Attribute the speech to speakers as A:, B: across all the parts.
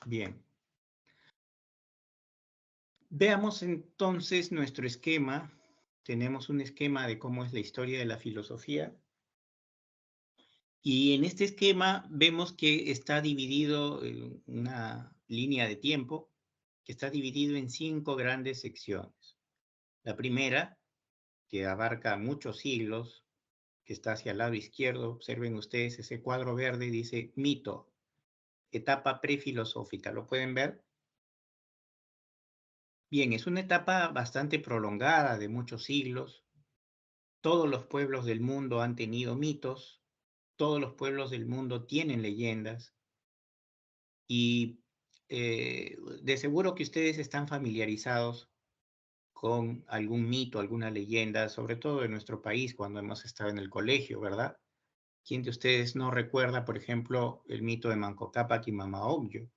A: Bien. Veamos entonces nuestro esquema. Tenemos un esquema de cómo es la historia de la filosofía. Y en este esquema vemos que está dividido en una línea de tiempo, que está dividido en 5 grandes secciones. La primera, que abarca muchos siglos, que está hacia el lado izquierdo, observen ustedes ese cuadro verde, dice mito, etapa prefilosófica. ¿Lo pueden ver? Bien, es una etapa bastante prolongada de muchos siglos. Todos los pueblos del mundo han tenido mitos, todos los pueblos del mundo tienen leyendas y de seguro que ustedes están familiarizados con algún mito, alguna leyenda, sobre todo en nuestro país cuando hemos estado en el colegio, ¿verdad? ¿Quién de ustedes no recuerda, por ejemplo, el mito de Manco Cápac y Mama Ocllo?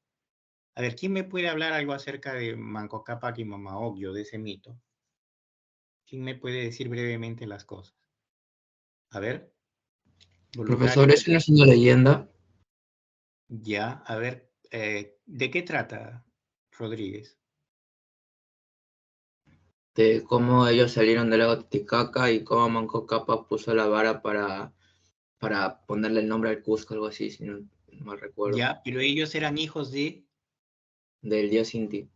A: A ver, ¿quién me puede hablar algo acerca de Manco Cápac y Mama Ocllo, de ese mito? ¿Quién me puede decir brevemente las cosas? A ver,
B: Profesor,
A: voluntario.
B: ¿eso no es una leyenda?
A: Ya, a ver, ¿de qué trata, Rodríguez?
B: De cómo ellos salieron del lago Titicaca y cómo Manco Cápac puso la vara para ponerle el nombre al Cusco, algo así, si no mal recuerdo,
A: Ya, pero ellos eran hijos de...
B: del dios Inti.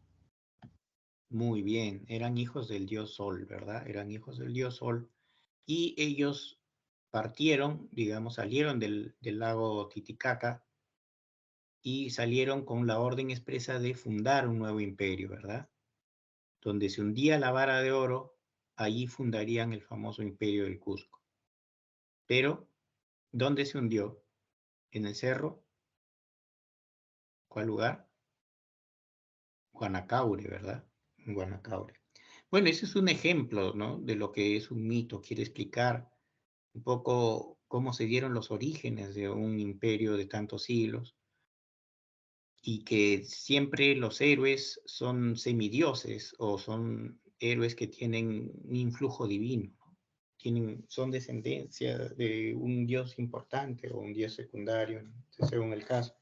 A: Muy bien, eran hijos del dios Sol, ¿verdad? Eran hijos del dios Sol. Y ellos partieron, digamos, salieron del lago Titicaca y salieron con la orden expresa de fundar un nuevo imperio, ¿verdad? Donde se hundía la vara de oro, allí fundarían el famoso imperio del Cusco. Pero, ¿dónde se hundió? ¿En el cerro? ¿Cuál lugar? Guanacaure, ¿verdad? En Guanacaure. Bueno, ese es un ejemplo, ¿no? De lo que es un mito. Quiere explicar un poco cómo se dieron los orígenes de un imperio de tantos siglos y que siempre los héroes son semidioses o son héroes que tienen un influjo divino, ¿no? Son descendencia de un dios importante o un dios secundario, según el caso.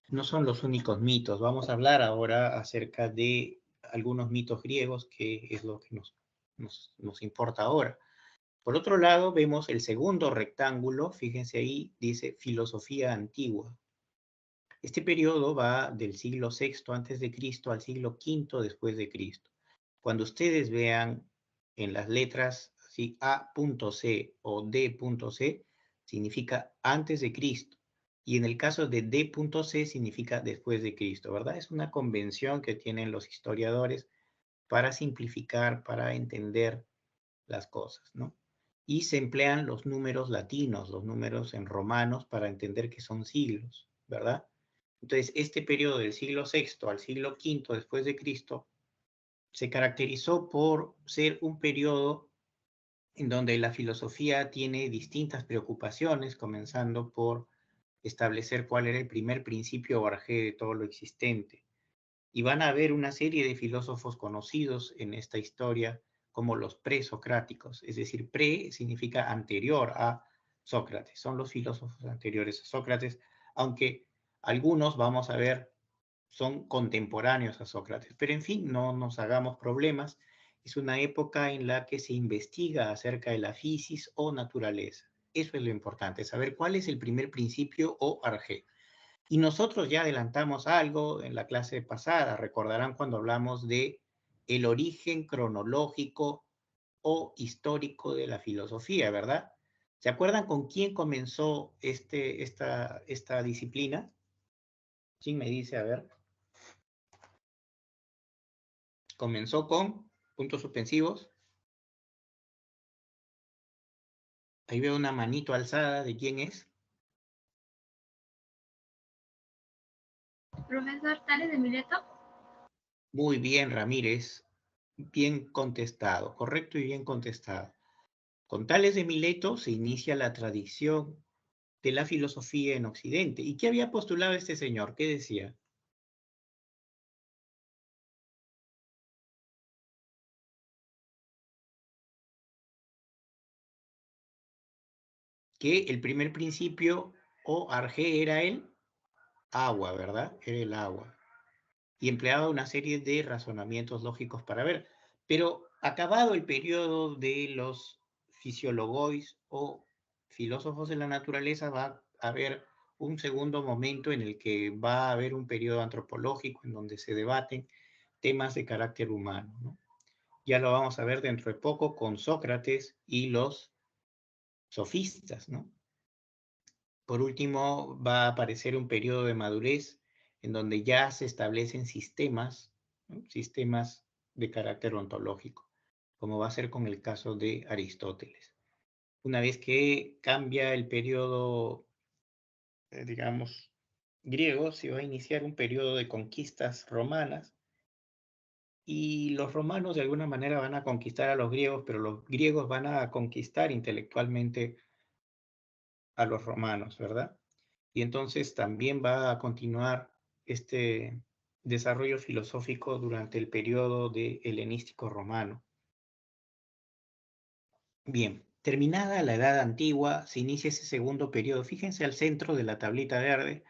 A: No son los únicos mitos. Vamos a hablar ahora acerca de algunos mitos griegos, que es lo que nos importa ahora. Por otro lado, vemos el segundo rectángulo, fíjense ahí, dice filosofía antigua. Este periodo va del siglo VI antes de Cristo al siglo V después de Cristo. Cuando ustedes vean en las letras así, A.C o D.C, significa antes de Cristo. Y en el caso de D.C significa después de Cristo, ¿verdad? Es una convención que tienen los historiadores para simplificar, para entender las cosas, ¿no? Y se emplean los números latinos, los números en romanos, para entender que son siglos, ¿verdad? Entonces, este periodo del siglo VI al siglo V después de Cristo se caracterizó por ser un periodo en donde la filosofía tiene distintas preocupaciones, comenzando por establecer cuál era el primer principio o arjé de todo lo existente. Y van a haber una serie de filósofos conocidos en esta historia como los presocráticos, es decir, pre significa anterior a Sócrates, son los filósofos anteriores a Sócrates, aunque algunos, vamos a ver, son contemporáneos a Sócrates. Pero en fin, no nos hagamos problemas, es una época en la que se investiga acerca de la fisis o naturaleza. Eso es lo importante, saber cuál es el primer principio o arjé. Y nosotros ya adelantamos algo en la clase pasada, recordarán cuando hablamos de el origen cronológico o histórico de la filosofía, ¿verdad? ¿Se acuerdan con quién comenzó esta disciplina? ¿Quién me dice? A ver. Comenzó con puntos suspensivos. Ahí veo una manito alzada. ¿De quién es?
C: Profesor Tales de Mileto.
A: Muy bien, Ramírez. Bien contestado, correcto y bien contestado. Con Tales de Mileto se inicia la tradición de la filosofía en Occidente. ¿Y qué había postulado este señor? ¿Qué decía? Que el primer principio o arjé era el agua, ¿verdad? Era el agua. Y empleaba una serie de razonamientos lógicos para ver. Pero acabado el periodo de los fisiologois o filósofos de la naturaleza, va a haber un segundo momento en el que va a haber un periodo antropológico en donde se debaten temas de carácter humano, ¿no? Ya lo vamos a ver dentro de poco con Sócrates y los sofistas, ¿no? Por último, va a aparecer un periodo de madurez en donde ya se establecen sistemas, ¿no? Sistemas de carácter ontológico, como va a ser con el caso de Aristóteles. Una vez que cambia el periodo, digamos, griego, se va a iniciar un periodo de conquistas romanas y los romanos de alguna manera van a conquistar a los griegos, pero los griegos van a conquistar intelectualmente a los romanos, ¿verdad? Y entonces también va a continuar este desarrollo filosófico durante el periodo de helenístico romano. Bien, terminada la Edad Antigua, se inicia ese segundo periodo. Fíjense al centro de la tablita verde,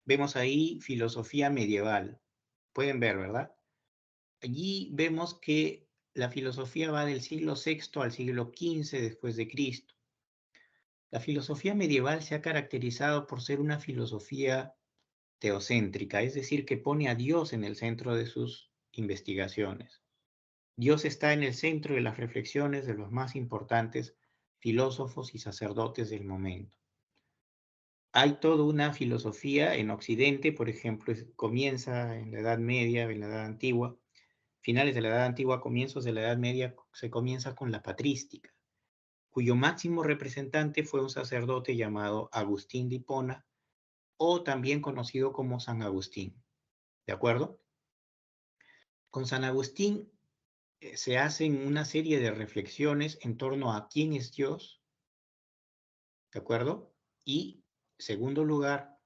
A: vemos ahí filosofía medieval. Pueden ver, ¿verdad? Allí vemos que la filosofía va del siglo VI al siglo XV después de Cristo. La filosofía medieval se ha caracterizado por ser una filosofía teocéntrica, es decir, que pone a Dios en el centro de sus investigaciones. Dios está en el centro de las reflexiones de los más importantes filósofos y sacerdotes del momento. Hay toda una filosofía en Occidente, por ejemplo, comienza en la Edad Media, en la Edad Antigua, finales de la Edad Antigua, comienzos de la Edad Media, se comienza con la patrística, cuyo máximo representante fue un sacerdote llamado Agustín de Hipona, o también conocido como San Agustín. ¿De acuerdo? Con San Agustín se hacen una serie de reflexiones en torno a quién es Dios, ¿de acuerdo? Y, segundo lugar,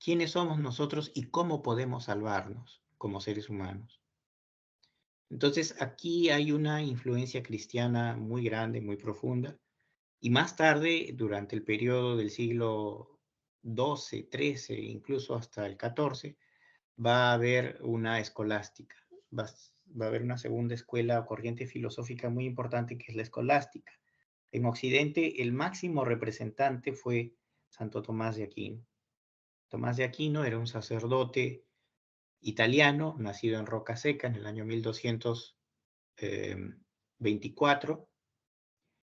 A: quiénes somos nosotros y cómo podemos salvarnos como seres humanos. Entonces, aquí hay una influencia cristiana muy grande, muy profunda, y más tarde, durante el periodo del siglo XII, XIII, incluso hasta el XIV, va a haber una escolástica, va a haber una segunda escuela o corriente filosófica muy importante que es la escolástica. En Occidente, el máximo representante fue Santo Tomás de Aquino. Tomás de Aquino era un sacerdote italiano, nacido en Rocaseca en el año 1224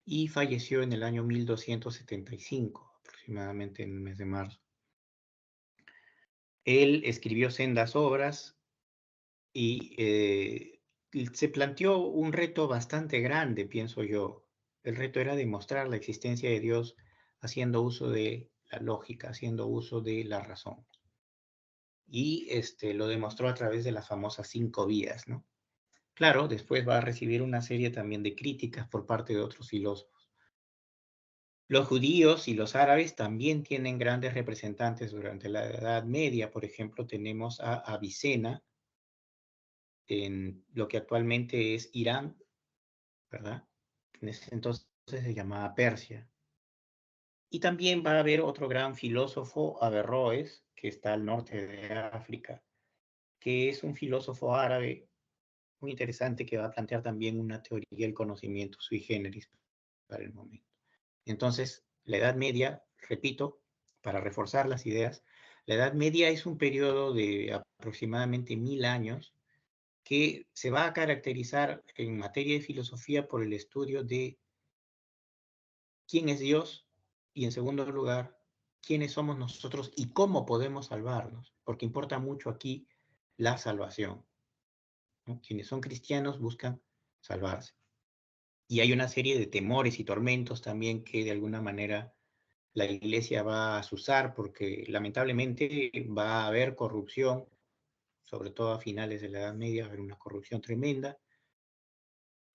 A: y falleció en el año 1275, aproximadamente en el mes de marzo. Él escribió sendas obras y se planteó un reto bastante grande, pienso yo. El reto era demostrar la existencia de Dios haciendo uso de la lógica, haciendo uso de la razón. Y lo demostró a través de las famosas 5 vías, ¿no? Claro, después va a recibir una serie también de críticas por parte de otros filósofos. Los judíos y los árabes también tienen grandes representantes durante la Edad Media. Por ejemplo, tenemos a Avicena en lo que actualmente es Irán, ¿verdad? En ese entonces se llamaba Persia. Y también va a haber otro gran filósofo, Averroes, que está al norte de África, que es un filósofo árabe muy interesante que va a plantear también una teoría del conocimiento sui generis para el momento. Entonces, la Edad Media, repito, para reforzar las ideas, la Edad Media es un periodo de aproximadamente 1000 años que se va a caracterizar en materia de filosofía por el estudio de quién es Dios y, en segundo lugar, quiénes somos nosotros y cómo podemos salvarnos, porque importa mucho aquí la salvación, ¿no? Quienes son cristianos buscan salvarse. Y hay una serie de temores y tormentos también que de alguna manera la iglesia va a azuzar porque lamentablemente va a haber corrupción, sobre todo a finales de la Edad Media, va a haber una corrupción tremenda.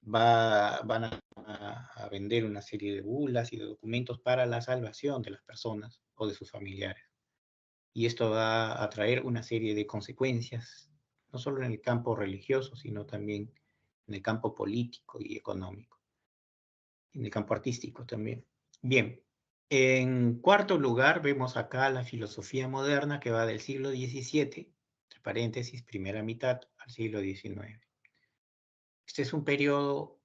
A: Van a vender una serie de bulas y de documentos para la salvación de las personas o de sus familiares. Y esto va a traer una serie de consecuencias, no solo en el campo religioso, sino también en el campo político y económico, en el campo artístico también. Bien, En cuarto lugar, vemos acá la filosofía moderna que va del siglo XVII, entre paréntesis, primera mitad, al siglo XIX. Este es un periodo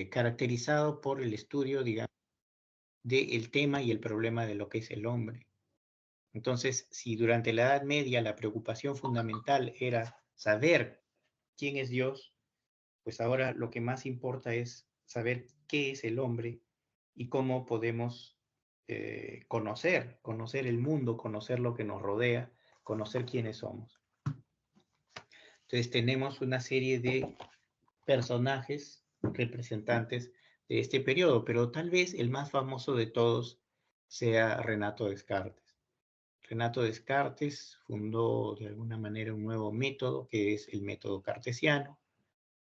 A: caracterizado por el estudio, digamos, del tema y el problema de lo que es el hombre. Entonces, si durante la Edad Media la preocupación fundamental era saber quién es Dios, pues ahora lo que más importa es saber qué es el hombre y cómo podemos conocer el mundo, conocer lo que nos rodea, conocer quiénes somos. Entonces tenemos una serie de personajes representantes de este periodo, pero tal vez el más famoso de todos sea Renato Descartes. Renato Descartes fundó de alguna manera un nuevo método que es el método cartesiano,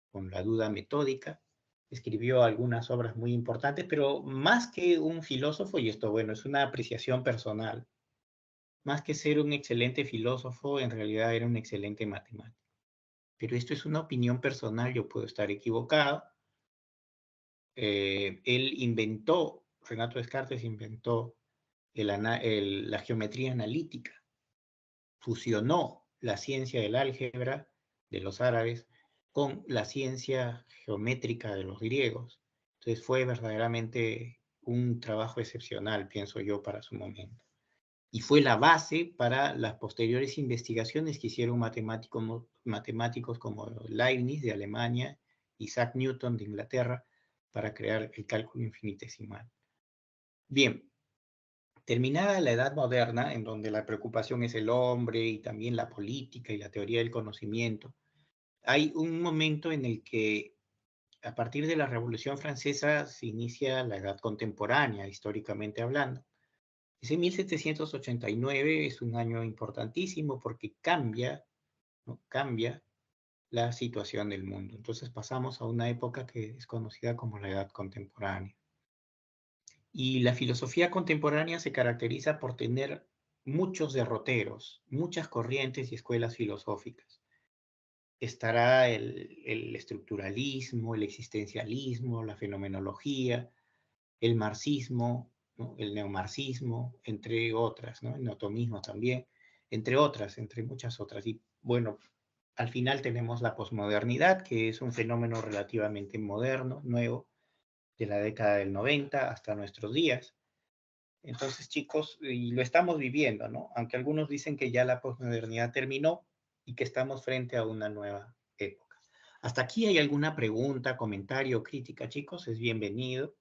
A: con la duda metódica. Escribió algunas obras muy importantes, pero más que un filósofo, y esto, bueno, es una apreciación personal, más que ser un excelente filósofo, en realidad era un excelente matemático. Pero esto es una opinión personal, yo puedo estar equivocado. Él inventó, Renato Descartes inventó la geometría analítica, fusionó la ciencia del álgebra de los árabes con la ciencia geométrica de los griegos. Entonces fue verdaderamente un trabajo excepcional, pienso yo, para su momento. Y fue la base para las posteriores investigaciones que hicieron matemáticos como Leibniz de Alemania, Isaac Newton de Inglaterra, para crear el cálculo infinitesimal. Bien, terminada la Edad Moderna, en donde la preocupación es el hombre y también la política y la teoría del conocimiento, hay un momento en el que a partir de la Revolución Francesa se inicia la Edad Contemporánea, históricamente hablando. Ese 1789 es un año importantísimo porque cambia, ¿no? Cambia la situación del mundo. Entonces pasamos a una época que es conocida como la Edad Contemporánea. Y la filosofía contemporánea se caracteriza por tener muchos derroteros, muchas corrientes y escuelas filosóficas. Estará el estructuralismo, el existencialismo, la fenomenología, el marxismo, ¿no? El neomarxismo, entre otras, ¿no? El neotomismo también, entre otras, entre muchas otras. Y bueno, al final tenemos la posmodernidad, que es un fenómeno relativamente moderno, nuevo, de la década del 90 hasta nuestros días. Entonces, chicos, y lo estamos viviendo, ¿no? Aunque algunos dicen que ya la posmodernidad terminó y que estamos frente a una nueva época. ¿Hasta aquí hay alguna pregunta, comentario, crítica, chicos? Es bienvenido.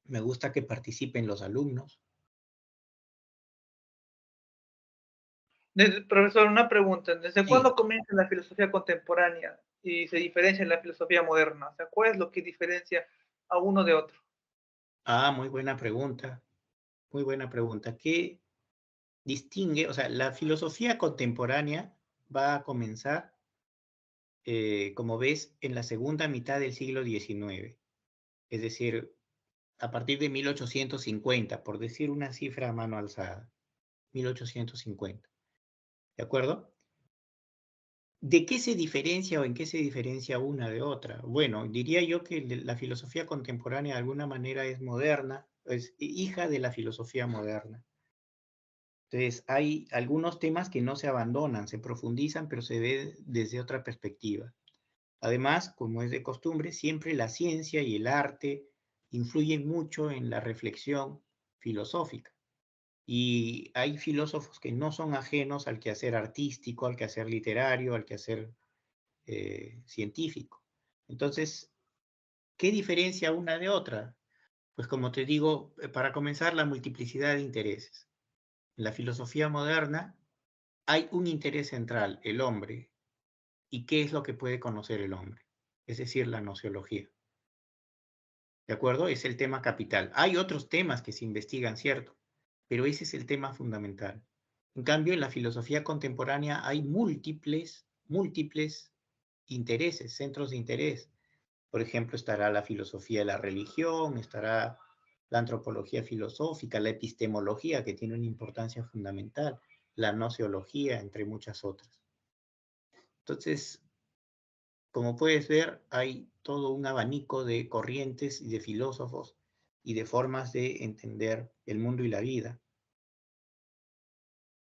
A: Me gusta que participen los alumnos.
C: Profesor, una pregunta. ¿Desde
A: Sí.
C: cuándo comienza la filosofía contemporánea y se diferencia en la filosofía moderna? O sea, ¿cuál es lo que diferencia a uno de otro?
A: Ah, muy buena pregunta. Muy buena pregunta. ¿Qué distingue? O sea, la filosofía contemporánea va a comenzar, como ves, en la segunda mitad del siglo XIX. Es decir, a partir de 1850, por decir una cifra a mano alzada. 1850. ¿De acuerdo? ¿De qué se diferencia o en qué se diferencia una de otra? Bueno, diría yo que la filosofía contemporánea de alguna manera es moderna, es hija de la filosofía moderna. Entonces, hay algunos temas que no se abandonan, se profundizan, pero se ve desde otra perspectiva. Además, como es de costumbre, siempre la ciencia y el arte influyen mucho en la reflexión filosófica. Y hay filósofos que no son ajenos al quehacer artístico, al quehacer literario, al quehacer científico. Entonces, ¿qué diferencia una de otra? Pues como te digo, para comenzar, la multiplicidad de intereses. En la filosofía moderna hay un interés central, el hombre, y qué es lo que puede conocer el hombre, es decir, la nociología. ¿De acuerdo? Es el tema capital. Hay otros temas que se investigan, cierto, pero ese es el tema fundamental. En cambio, en la filosofía contemporánea hay múltiples intereses, centros de interés. Por ejemplo, estará la filosofía de la religión, estará la antropología filosófica, la epistemología, que tiene una importancia fundamental, la nociología, entre muchas otras. Entonces, como puedes ver, hay todo un abanico de corrientes y de filósofos y de formas de entender el mundo y la vida.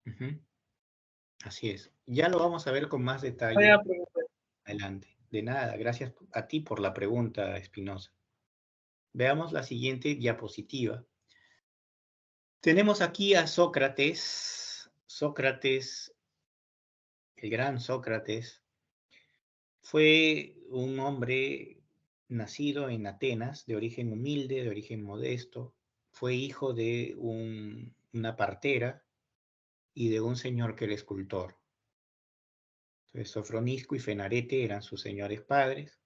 A: Ujú. Así es. Ya lo vamos a ver con más detalle
C: Vaya pregunta.
A: adelante. De nada, gracias a ti por la pregunta, Espinosa. Veamos la siguiente diapositiva. Tenemos aquí a Sócrates. Sócrates, el gran Sócrates, fue un hombre nacido en Atenas, de origen humilde, de origen modesto. Fue hijo de una partera y de un señor que era escultor. Entonces, Sofronisco y Fenarete eran sus señores padres.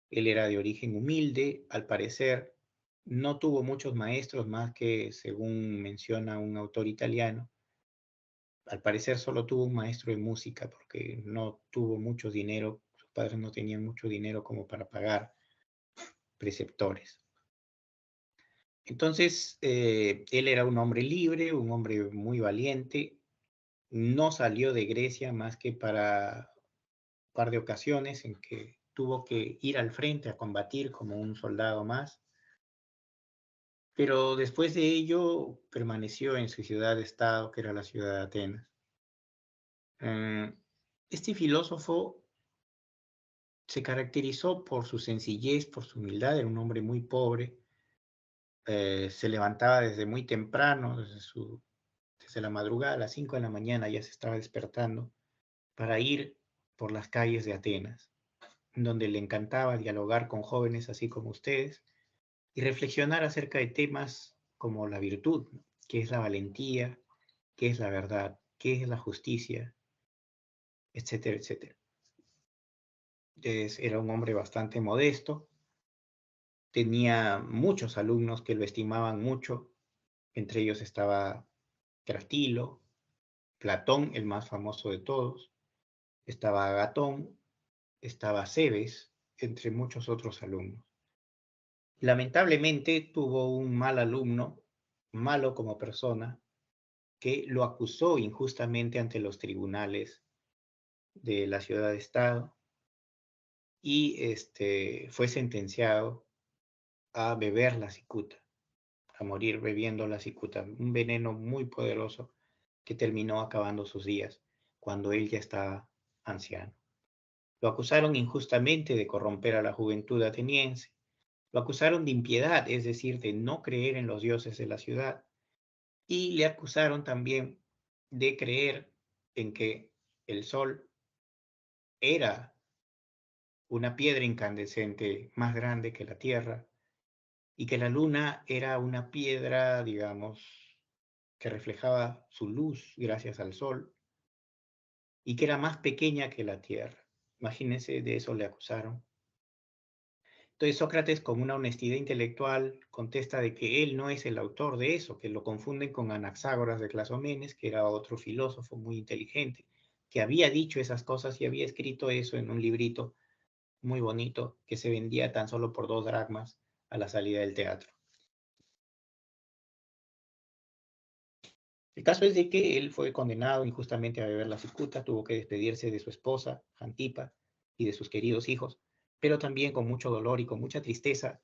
A: Él era de origen humilde, al parecer no tuvo muchos maestros más que, según menciona un autor italiano, al parecer solo tuvo un maestro de música porque no tuvo mucho dinero, sus padres no tenían mucho dinero como para pagar preceptores. Entonces, él era un hombre libre, un hombre muy valiente, no salió de Grecia más que para un par de ocasiones en que tuvo que ir al frente a combatir como un soldado más, pero después de ello permaneció en su ciudad-estado, que era la ciudad de Atenas. Este filósofo se caracterizó por su sencillez, por su humildad, era un hombre muy pobre, se levantaba desde muy temprano, desde la madrugada, a las 5 de la mañana ya se estaba despertando para ir por las calles de Atenas, donde le encantaba dialogar con jóvenes así como ustedes y reflexionar acerca de temas como la virtud, ¿no? ¿Qué es la valentía? ¿Qué es la verdad? ¿Qué es la justicia? Etcétera, etcétera. Entonces, era un hombre bastante modesto, tenía muchos alumnos que lo estimaban mucho, entre ellos estaba Cratilo, Platón, el más famoso de todos, estaba Agatón, estaba Cebes, entre muchos otros alumnos. Lamentablemente tuvo un mal alumno, malo como persona, que lo acusó injustamente ante los tribunales de la ciudad-estado y fue sentenciado a beber la cicuta, a morir bebiendo la cicuta, un veneno muy poderoso que terminó acabando sus días cuando él ya estaba anciano. Lo acusaron injustamente de corromper a la juventud ateniense, lo acusaron de impiedad, es decir, de no creer en los dioses de la ciudad, y le acusaron también de creer en que el sol era una piedra incandescente más grande que la Tierra y que la luna era una piedra, digamos, que reflejaba su luz gracias al sol y que era más pequeña que la Tierra. Imagínense, de eso le acusaron. Entonces Sócrates, con una honestidad intelectual, contesta de que él no es el autor de eso, que lo confunden con Anaxágoras de Clazomenes, que era otro filósofo muy inteligente, que había dicho esas cosas y había escrito eso en un librito muy bonito que se vendía tan solo por 2 dracmas a la salida del teatro. El caso es de que él fue condenado injustamente a beber la cicuta, tuvo que despedirse de su esposa, Antipa, y de sus queridos hijos, pero también con mucho dolor y con mucha tristeza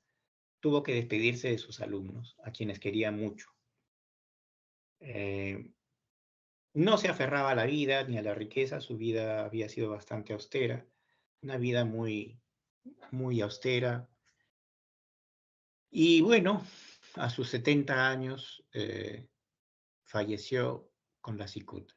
A: tuvo que despedirse de sus alumnos, a quienes quería mucho. No se aferraba a la vida ni a la riqueza, su vida había sido bastante austera, una vida muy, muy austera. Y bueno, a sus 70 años falleció con la cicuta.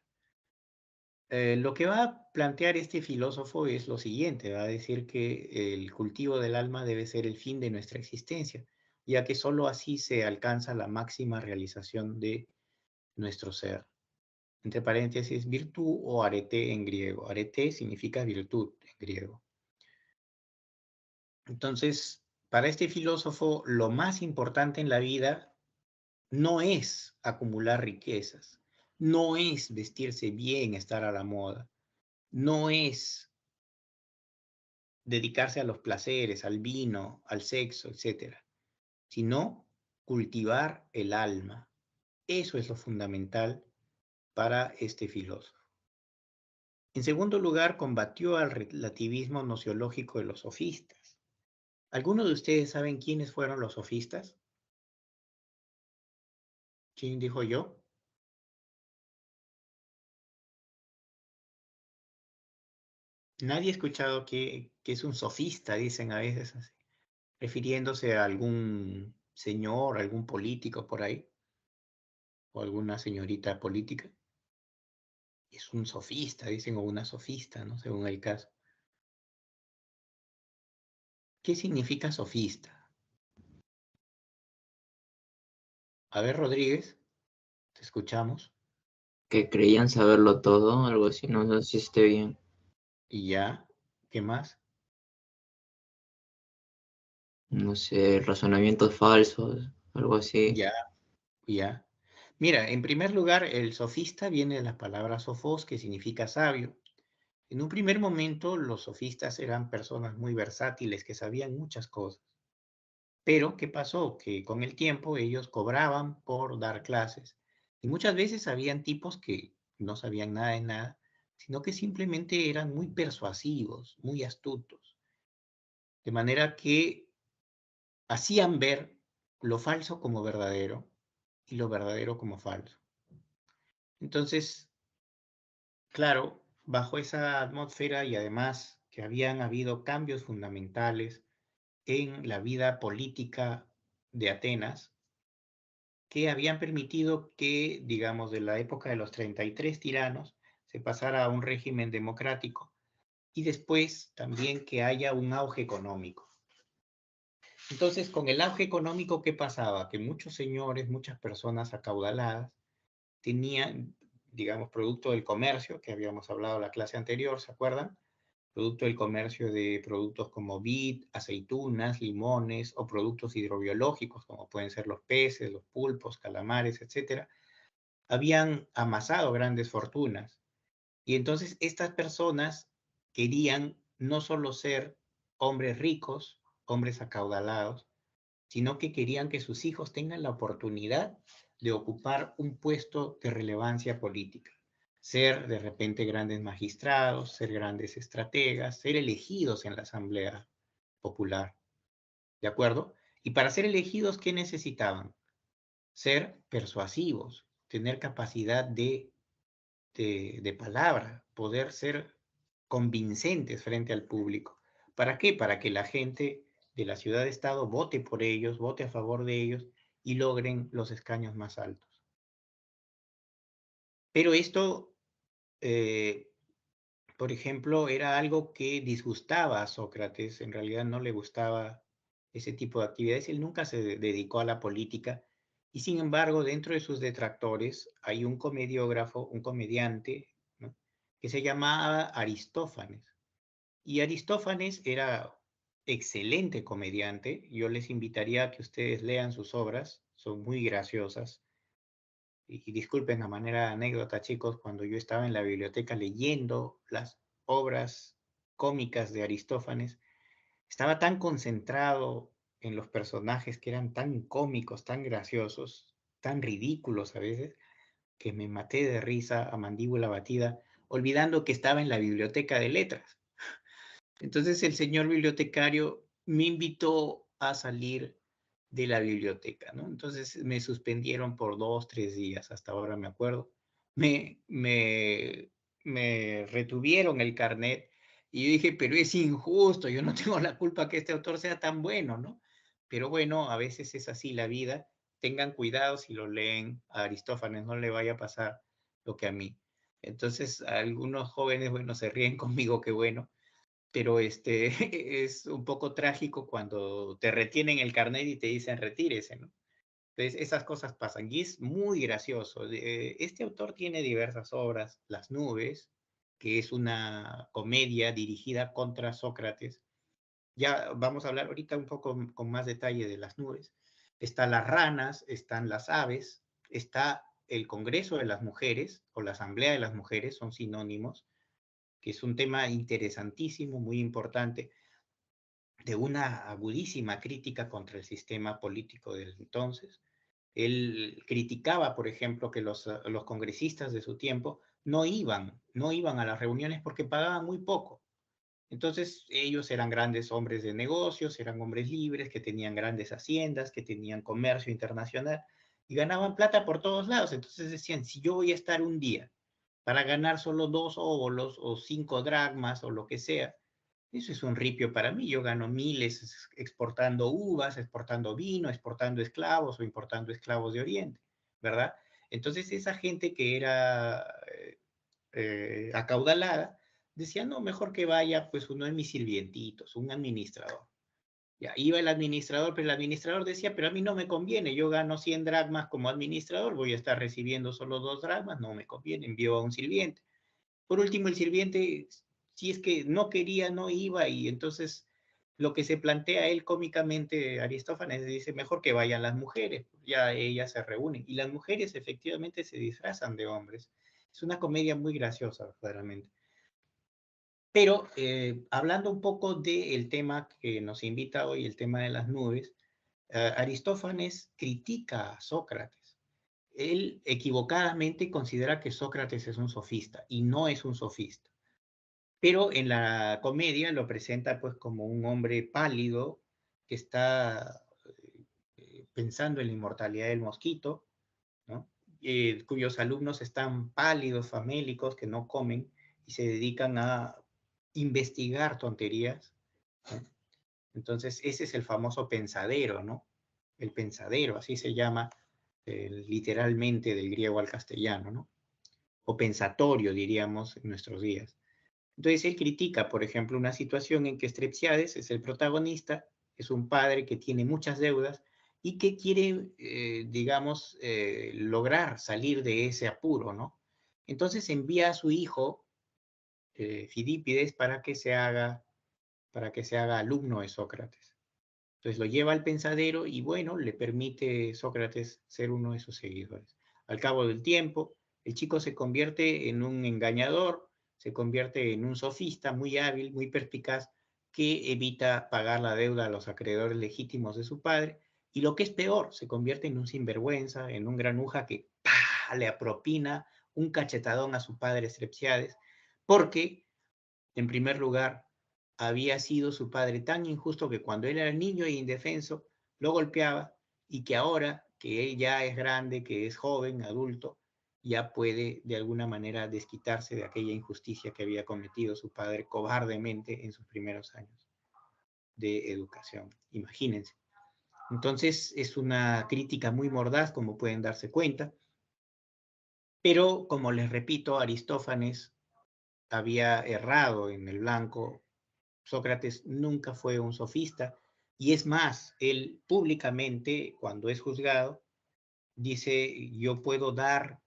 A: Lo que va a plantear este filósofo es lo siguiente, va a decir que el cultivo del alma debe ser el fin de nuestra existencia, ya que sólo así se alcanza la máxima realización de nuestro ser. Entre paréntesis, virtud o arete en griego. Arete significa virtud en griego. Entonces, para este filósofo, lo más importante en la vida no es acumular riquezas, no es vestirse bien, estar a la moda, no es dedicarse a los placeres, al vino, al sexo, etcétera, sino cultivar el alma. Eso es lo fundamental para este filósofo. En segundo lugar, combatió al relativismo nociológico de los sofistas. ¿Algunos de ustedes saben quiénes fueron los sofistas? ¿Quién dijo yo? Nadie ha escuchado que es un sofista, dicen a veces así, refiriéndose a algún señor, algún político por ahí, o alguna señorita política. Es un sofista, dicen, o una sofista, ¿no? Según el caso. ¿Qué significa sofista? A ver, Rodríguez, te escuchamos.
B: Que creían saberlo todo, algo así, no sé si esté bien.
A: Y ya, ¿qué más?
B: No sé, razonamientos falsos, algo así.
A: Ya, ya. Mira, en primer lugar, el sofista viene de la palabra sofos, que significa sabio. En un primer momento, los sofistas eran personas muy versátiles que sabían muchas cosas. Pero, ¿qué pasó? Que con el tiempo ellos cobraban por dar clases. Y muchas veces habían tipos que no sabían nada de nada, sino que simplemente eran muy persuasivos, muy astutos. De manera que hacían ver lo falso como verdadero y lo verdadero como falso. Entonces, claro, bajo esa atmósfera y además que habían habido cambios fundamentales en la vida política de Atenas, que habían permitido que, digamos, de la época de los 33 tiranos, se pasara a un régimen democrático y después también que haya un auge económico. Entonces, con el auge económico, ¿qué pasaba? Que muchos señores, muchas personas acaudaladas, tenían, digamos, producto del comercio, que habíamos hablado en la clase anterior, ¿se acuerdan? Producto del comercio de productos como vid, aceitunas, limones o productos hidrobiológicos, como pueden ser los peces, los pulpos, calamares, etcétera, habían amasado grandes fortunas. Y entonces estas personas querían no solo ser hombres ricos, hombres acaudalados, sino que querían que sus hijos tengan la oportunidad de ocupar un puesto de relevancia política, ser de repente grandes magistrados, ser grandes estrategas, ser elegidos en la Asamblea Popular, ¿de acuerdo? Y para ser elegidos, ¿qué necesitaban? Ser persuasivos, tener capacidad de palabra, poder ser convincentes frente al público. ¿Para qué? Para que la gente de la ciudad-estado vote por ellos, vote a favor de ellos y logren los escaños más altos. Pero esto, eh, por ejemplo, era algo que disgustaba a Sócrates, en realidad no le gustaba ese tipo de actividades, él nunca se dedicó a la política y sin embargo dentro de sus detractores hay un comediógrafo, un comediante, ¿no? Que se llamaba Aristófanes. Y Aristófanes era excelente comediante. Yo les invitaría a que ustedes lean sus obras, son muy graciosas. Y disculpen a manera de anécdota, chicos, cuando yo estaba en la biblioteca leyendo las obras cómicas de Aristófanes, estaba tan concentrado en los personajes que eran tan cómicos, tan graciosos, tan ridículos a veces, que me maté de risa a mandíbula batida, olvidando que estaba en la biblioteca de letras. Entonces el señor bibliotecario me invitó a salir de la biblioteca, ¿no? Entonces me suspendieron por 2, 3 días, hasta ahora me acuerdo. Me, me, me retuvieron el carnet y yo dije, pero es injusto, yo no tengo la culpa que este autor sea tan bueno, ¿no? Pero bueno, a veces es así la vida. Tengan cuidado si lo leen a Aristófanes, no le vaya a pasar lo que a mí. Entonces, algunos jóvenes, bueno, se ríen conmigo, qué bueno, pero es un poco trágico cuando te retienen el carnet y te dicen retírese, ¿no? Entonces, esas cosas pasan y es muy gracioso. Este autor tiene diversas obras, Las nubes, que es una comedia dirigida contra Sócrates. Ya vamos a hablar ahorita un poco con más detalle de Las nubes. Están las ranas, están las aves, está el Congreso de las Mujeres o la Asamblea de las Mujeres, son sinónimos, que es un tema interesantísimo, muy importante, de una agudísima crítica contra el sistema político del entonces. Él criticaba, por ejemplo, que los congresistas de su tiempo no iban a las reuniones porque pagaban muy poco. Entonces ellos eran grandes hombres de negocios, eran hombres libres que tenían grandes haciendas, que tenían comercio internacional y ganaban plata por todos lados. Entonces decían, si yo voy a estar un día para ganar solo 2 óbolos o 5 dracmas o lo que sea, eso es un ripio para mí. Yo gano miles exportando uvas, exportando vino, exportando esclavos o importando esclavos de Oriente, ¿verdad? Entonces esa gente que era acaudalada decía, no, mejor que vaya pues uno de mis sirvientitos, un administrador. Ya, iba el administrador, pero el administrador decía, pero a mí no me conviene, yo gano 100 dracmas como administrador, voy a estar recibiendo solo 2 dracmas, no me conviene, envió a un sirviente. Por último, el sirviente, si es que no quería, no iba, y entonces lo que se plantea él cómicamente, Aristófanes dice, mejor que vayan las mujeres, ya ellas se reúnen, y las mujeres efectivamente se disfrazan de hombres. Es una comedia muy graciosa, verdaderamente. Pero hablando un poco del tema que nos invita hoy, el tema de las nubes, Aristófanes critica a Sócrates. Él equivocadamente considera que Sócrates es un sofista y no es un sofista. Pero en la comedia lo presenta pues como un hombre pálido que está pensando en la inmortalidad del mosquito, ¿no? Cuyos alumnos están pálidos, famélicos, que no comen y se dedican a investigar tonterías, ¿no? Entonces, ese es el famoso pensadero, ¿no? El pensadero, así se llama literalmente del griego al castellano, ¿no? O pensatorio, diríamos, en nuestros días. Entonces, él critica, por ejemplo, una situación en que Strepsiades es el protagonista, es un padre que tiene muchas deudas y que quiere, digamos, lograr salir de ese apuro, ¿no? Entonces envía a su hijo, Fidípides, para que se haga alumno de Sócrates. Entonces lo lleva al pensadero y bueno, le permite Sócrates ser uno de sus seguidores. Al cabo del tiempo, el chico se convierte en un engañador, se convierte en un sofista muy hábil, muy perspicaz, que evita pagar la deuda a los acreedores legítimos de su padre, y lo que es peor, se convierte en un sinvergüenza, en un granuja que ¡pah!, le apropina un cachetadón a su padre Strepsiades, porque en primer lugar, había sido su padre tan injusto que cuando él era niño e indefenso, lo golpeaba y que ahora que él ya es grande, que es joven, adulto, ya puede de alguna manera desquitarse de aquella injusticia que había cometido su padre cobardemente en sus primeros años de educación. Imagínense. Entonces es una crítica muy mordaz, como pueden darse cuenta, pero como les repito, Aristófanes había errado en el blanco. Sócrates nunca fue un sofista y es más, él públicamente, cuando es juzgado, dice, yo puedo dar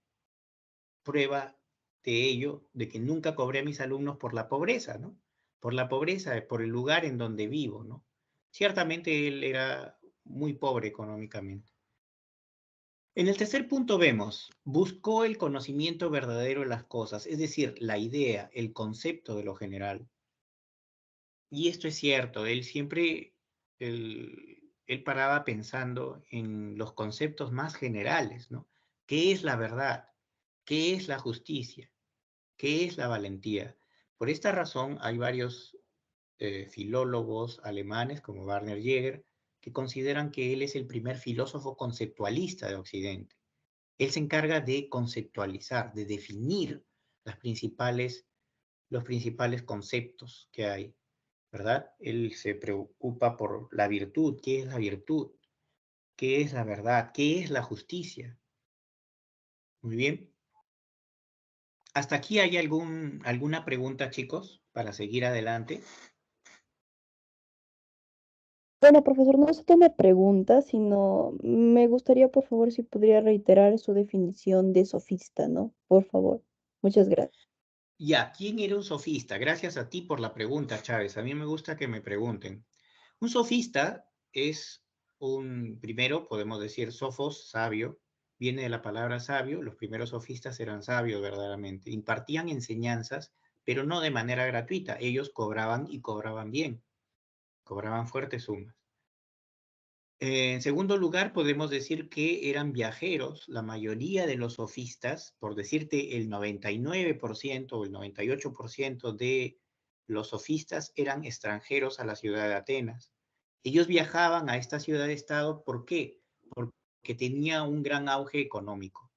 A: prueba de ello, de que nunca cobré a mis alumnos por la pobreza, ¿no? Por la pobreza, por el lugar en donde vivo, ¿no? Ciertamente él era muy pobre económicamente. En el tercer punto vemos, buscó el conocimiento verdadero de las cosas, es decir, la idea, el concepto de lo general. Y esto es cierto, él siempre, él paraba pensando en los conceptos más generales, ¿no? ¿Qué es la verdad? ¿Qué es la justicia? ¿Qué es la valentía? Por esta razón hay varios filólogos alemanes como Werner Jäger que consideran que él es el primer filósofo conceptualista de Occidente. Él se encarga de conceptualizar, de definir los principales conceptos que hay, ¿verdad? Él se preocupa por la virtud. ¿Qué es la virtud? ¿Qué es la verdad? ¿Qué es la justicia? Muy bien. ¿Hasta aquí hay alguna pregunta, chicos, para seguir adelante?
D: Bueno, profesor, no se tome preguntas, sino me gustaría, por favor, si podría reiterar su definición de sofista, ¿no? Por favor. Muchas gracias.
A: Ya, ¿quién era un sofista? Gracias a ti por la pregunta, Chávez. A mí me gusta que me pregunten. Un sofista es primero podemos decir sofos, sabio, viene de la palabra sabio. Los primeros sofistas eran sabios verdaderamente. Impartían enseñanzas, pero no de manera gratuita. Ellos cobraban y cobraban bien, cobraban fuertes sumas. En segundo lugar, podemos decir que eran viajeros. La mayoría de los sofistas, por decirte el 99% o el 98% de los sofistas eran extranjeros a la ciudad de Atenas. Ellos viajaban a esta ciudad-estado, ¿por qué? Porque porque tenía un gran auge económico,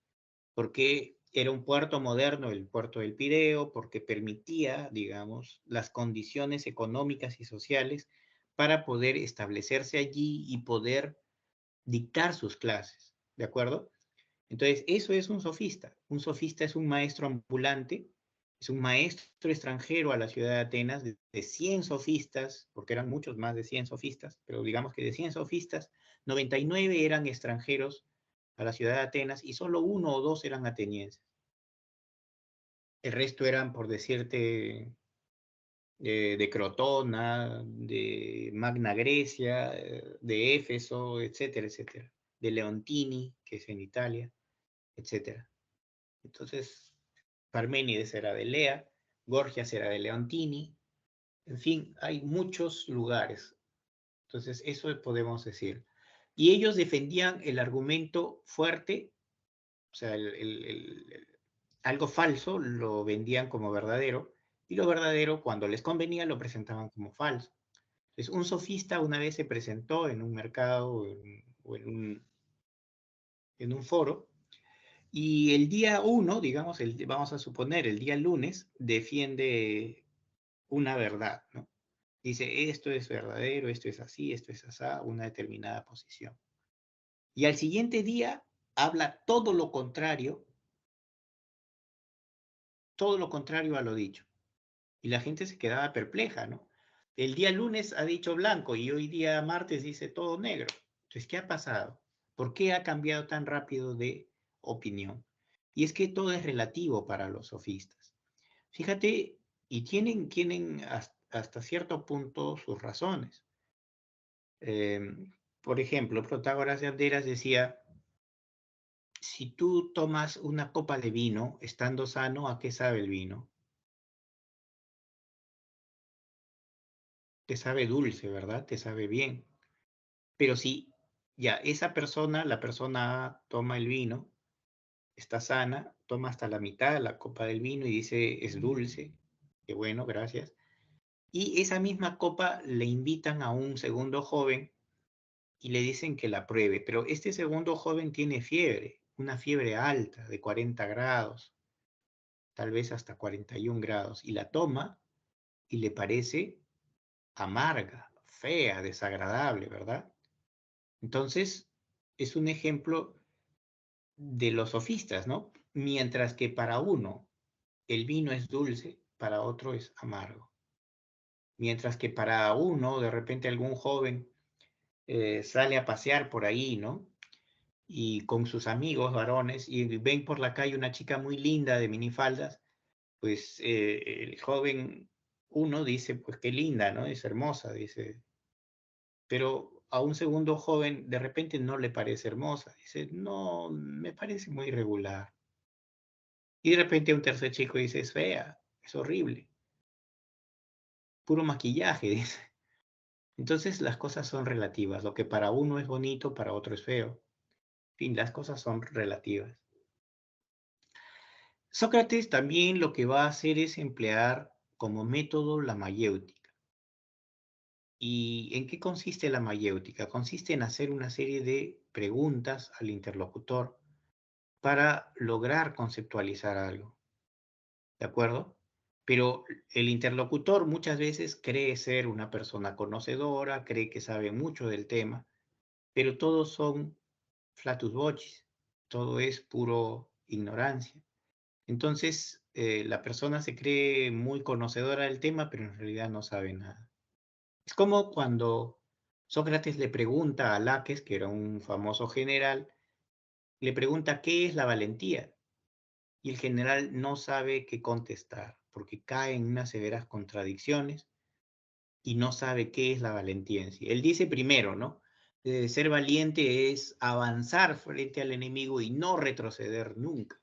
A: porque era un puerto moderno, el puerto del Pireo, porque permitía, digamos, las condiciones económicas y sociales para poder establecerse allí y poder dictar sus clases, ¿de acuerdo? Entonces, eso es un sofista. Un sofista es un maestro ambulante, es un maestro extranjero a la ciudad de Atenas, de 100 sofistas, porque eran muchos más de 100 sofistas, pero digamos que de 100 sofistas, 99 eran extranjeros a la ciudad de Atenas y solo uno o dos eran atenienses. El resto eran, por decirte, de Crotona, de Magna Grecia, de Éfeso, etcétera, etcétera. De Leontini, que es en Italia, etcétera. Entonces, Parménides era de Lea, Gorgias era de Leontini, en fin, hay muchos lugares. Entonces, eso podemos decir. Y ellos defendían el argumento fuerte, o sea, algo falso lo vendían como verdadero, y lo verdadero, cuando les convenía, lo presentaban como falso. Entonces, un sofista una vez se presentó en un mercado o en un foro, y el día 1, digamos, vamos a suponer, el día lunes, defiende una verdad, ¿no? Dice, esto es verdadero, esto es así, esto es asá, una determinada posición. Y al siguiente día habla todo lo contrario a lo dicho. Y la gente se quedaba perpleja, ¿no? El día lunes ha dicho blanco y hoy día martes dice todo negro. Entonces, ¿qué ha pasado? ¿Por qué ha cambiado tan rápido de opinión? Y es que todo es relativo para los sofistas. Fíjate, y tienen hasta cierto punto sus razones. Por ejemplo, Protágoras de Abderas decía, si tú tomas una copa de vino, estando sano, ¿a qué sabe el vino? Te sabe dulce, ¿verdad? Te sabe bien. Pero si ya esa persona, la persona A, toma el vino, está sana, toma hasta la mitad de la copa del vino y dice, es dulce, qué bueno, gracias. Y esa misma copa le invitan a un segundo joven y le dicen que la pruebe, pero este segundo joven tiene fiebre, una fiebre alta de 40 grados, tal vez hasta 41 grados, y la toma y le parece amarga, fea, desagradable, ¿verdad? Entonces, es un ejemplo de los sofistas, ¿no? Mientras que para uno el vino es dulce, para otro es amargo. Mientras que para uno, de repente algún joven sale a pasear por ahí, ¿no? Y con sus amigos varones y ven por la calle una chica muy linda de minifaldas, pues el joven uno dice, pues qué linda, ¿no? Es hermosa, dice. Pero a un segundo joven de repente no le parece hermosa, dice, no, me parece muy irregular. Y de repente un tercer chico dice, es fea, es horrible, puro maquillaje, dice. Entonces las cosas son relativas, lo que para uno es bonito, para otro es feo. En fin, las cosas son relativas. Sócrates también lo que va a hacer es emplear como método la mayéutica. ¿Y en qué consiste la mayéutica? Consiste en hacer una serie de preguntas al interlocutor para lograr conceptualizar algo. ¿De acuerdo? Pero el interlocutor muchas veces cree ser una persona conocedora, cree que sabe mucho del tema, pero todos son flatus vocis, todo es puro ignorancia. Entonces, la persona se cree muy conocedora del tema, pero en realidad no sabe nada. Es como cuando Sócrates le pregunta a Laques, que era un famoso general, le pregunta qué es la valentía. Y el general no sabe qué contestar, porque cae en unas severas contradicciones y no sabe qué es la valentía en sí. Él dice primero, ¿no? Ser valiente es avanzar frente al enemigo y no retroceder nunca.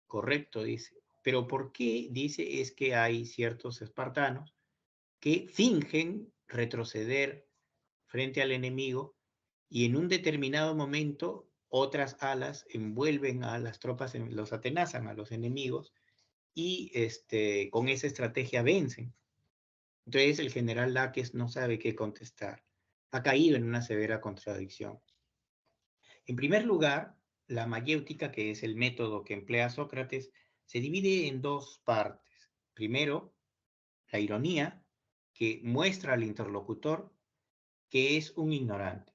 A: Correcto, dice. Pero ¿por qué? Dice, es que hay ciertos espartanos que fingen retroceder frente al enemigo y en un determinado momento otras alas envuelven a las tropas, los atenazan a los enemigos y con esa estrategia vencen. Entonces el general Laques no sabe qué contestar. Ha caído en una severa contradicción. En primer lugar, la mayéutica, que es el método que emplea Sócrates, se divide en dos partes. Primero, la ironía, que muestra al interlocutor que es un ignorante.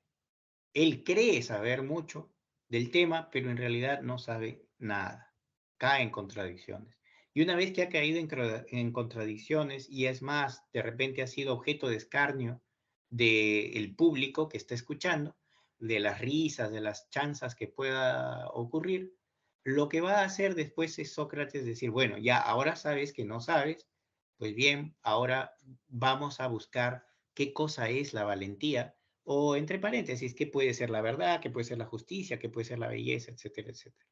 A: Él cree saber mucho del tema, pero en realidad no sabe nada. Cae en contradicciones. Y una vez que ha caído en contradicciones, y es más, de repente ha sido objeto de escarnio del público que está escuchando, de las risas, de las chanzas que pueda ocurrir, lo que va a hacer después es Sócrates decir, bueno, ya ahora sabes que no sabes, pues bien, ahora vamos a buscar qué cosa es la valentía, o entre paréntesis, qué puede ser la verdad, qué puede ser la justicia, qué puede ser la belleza, etcétera, etcétera.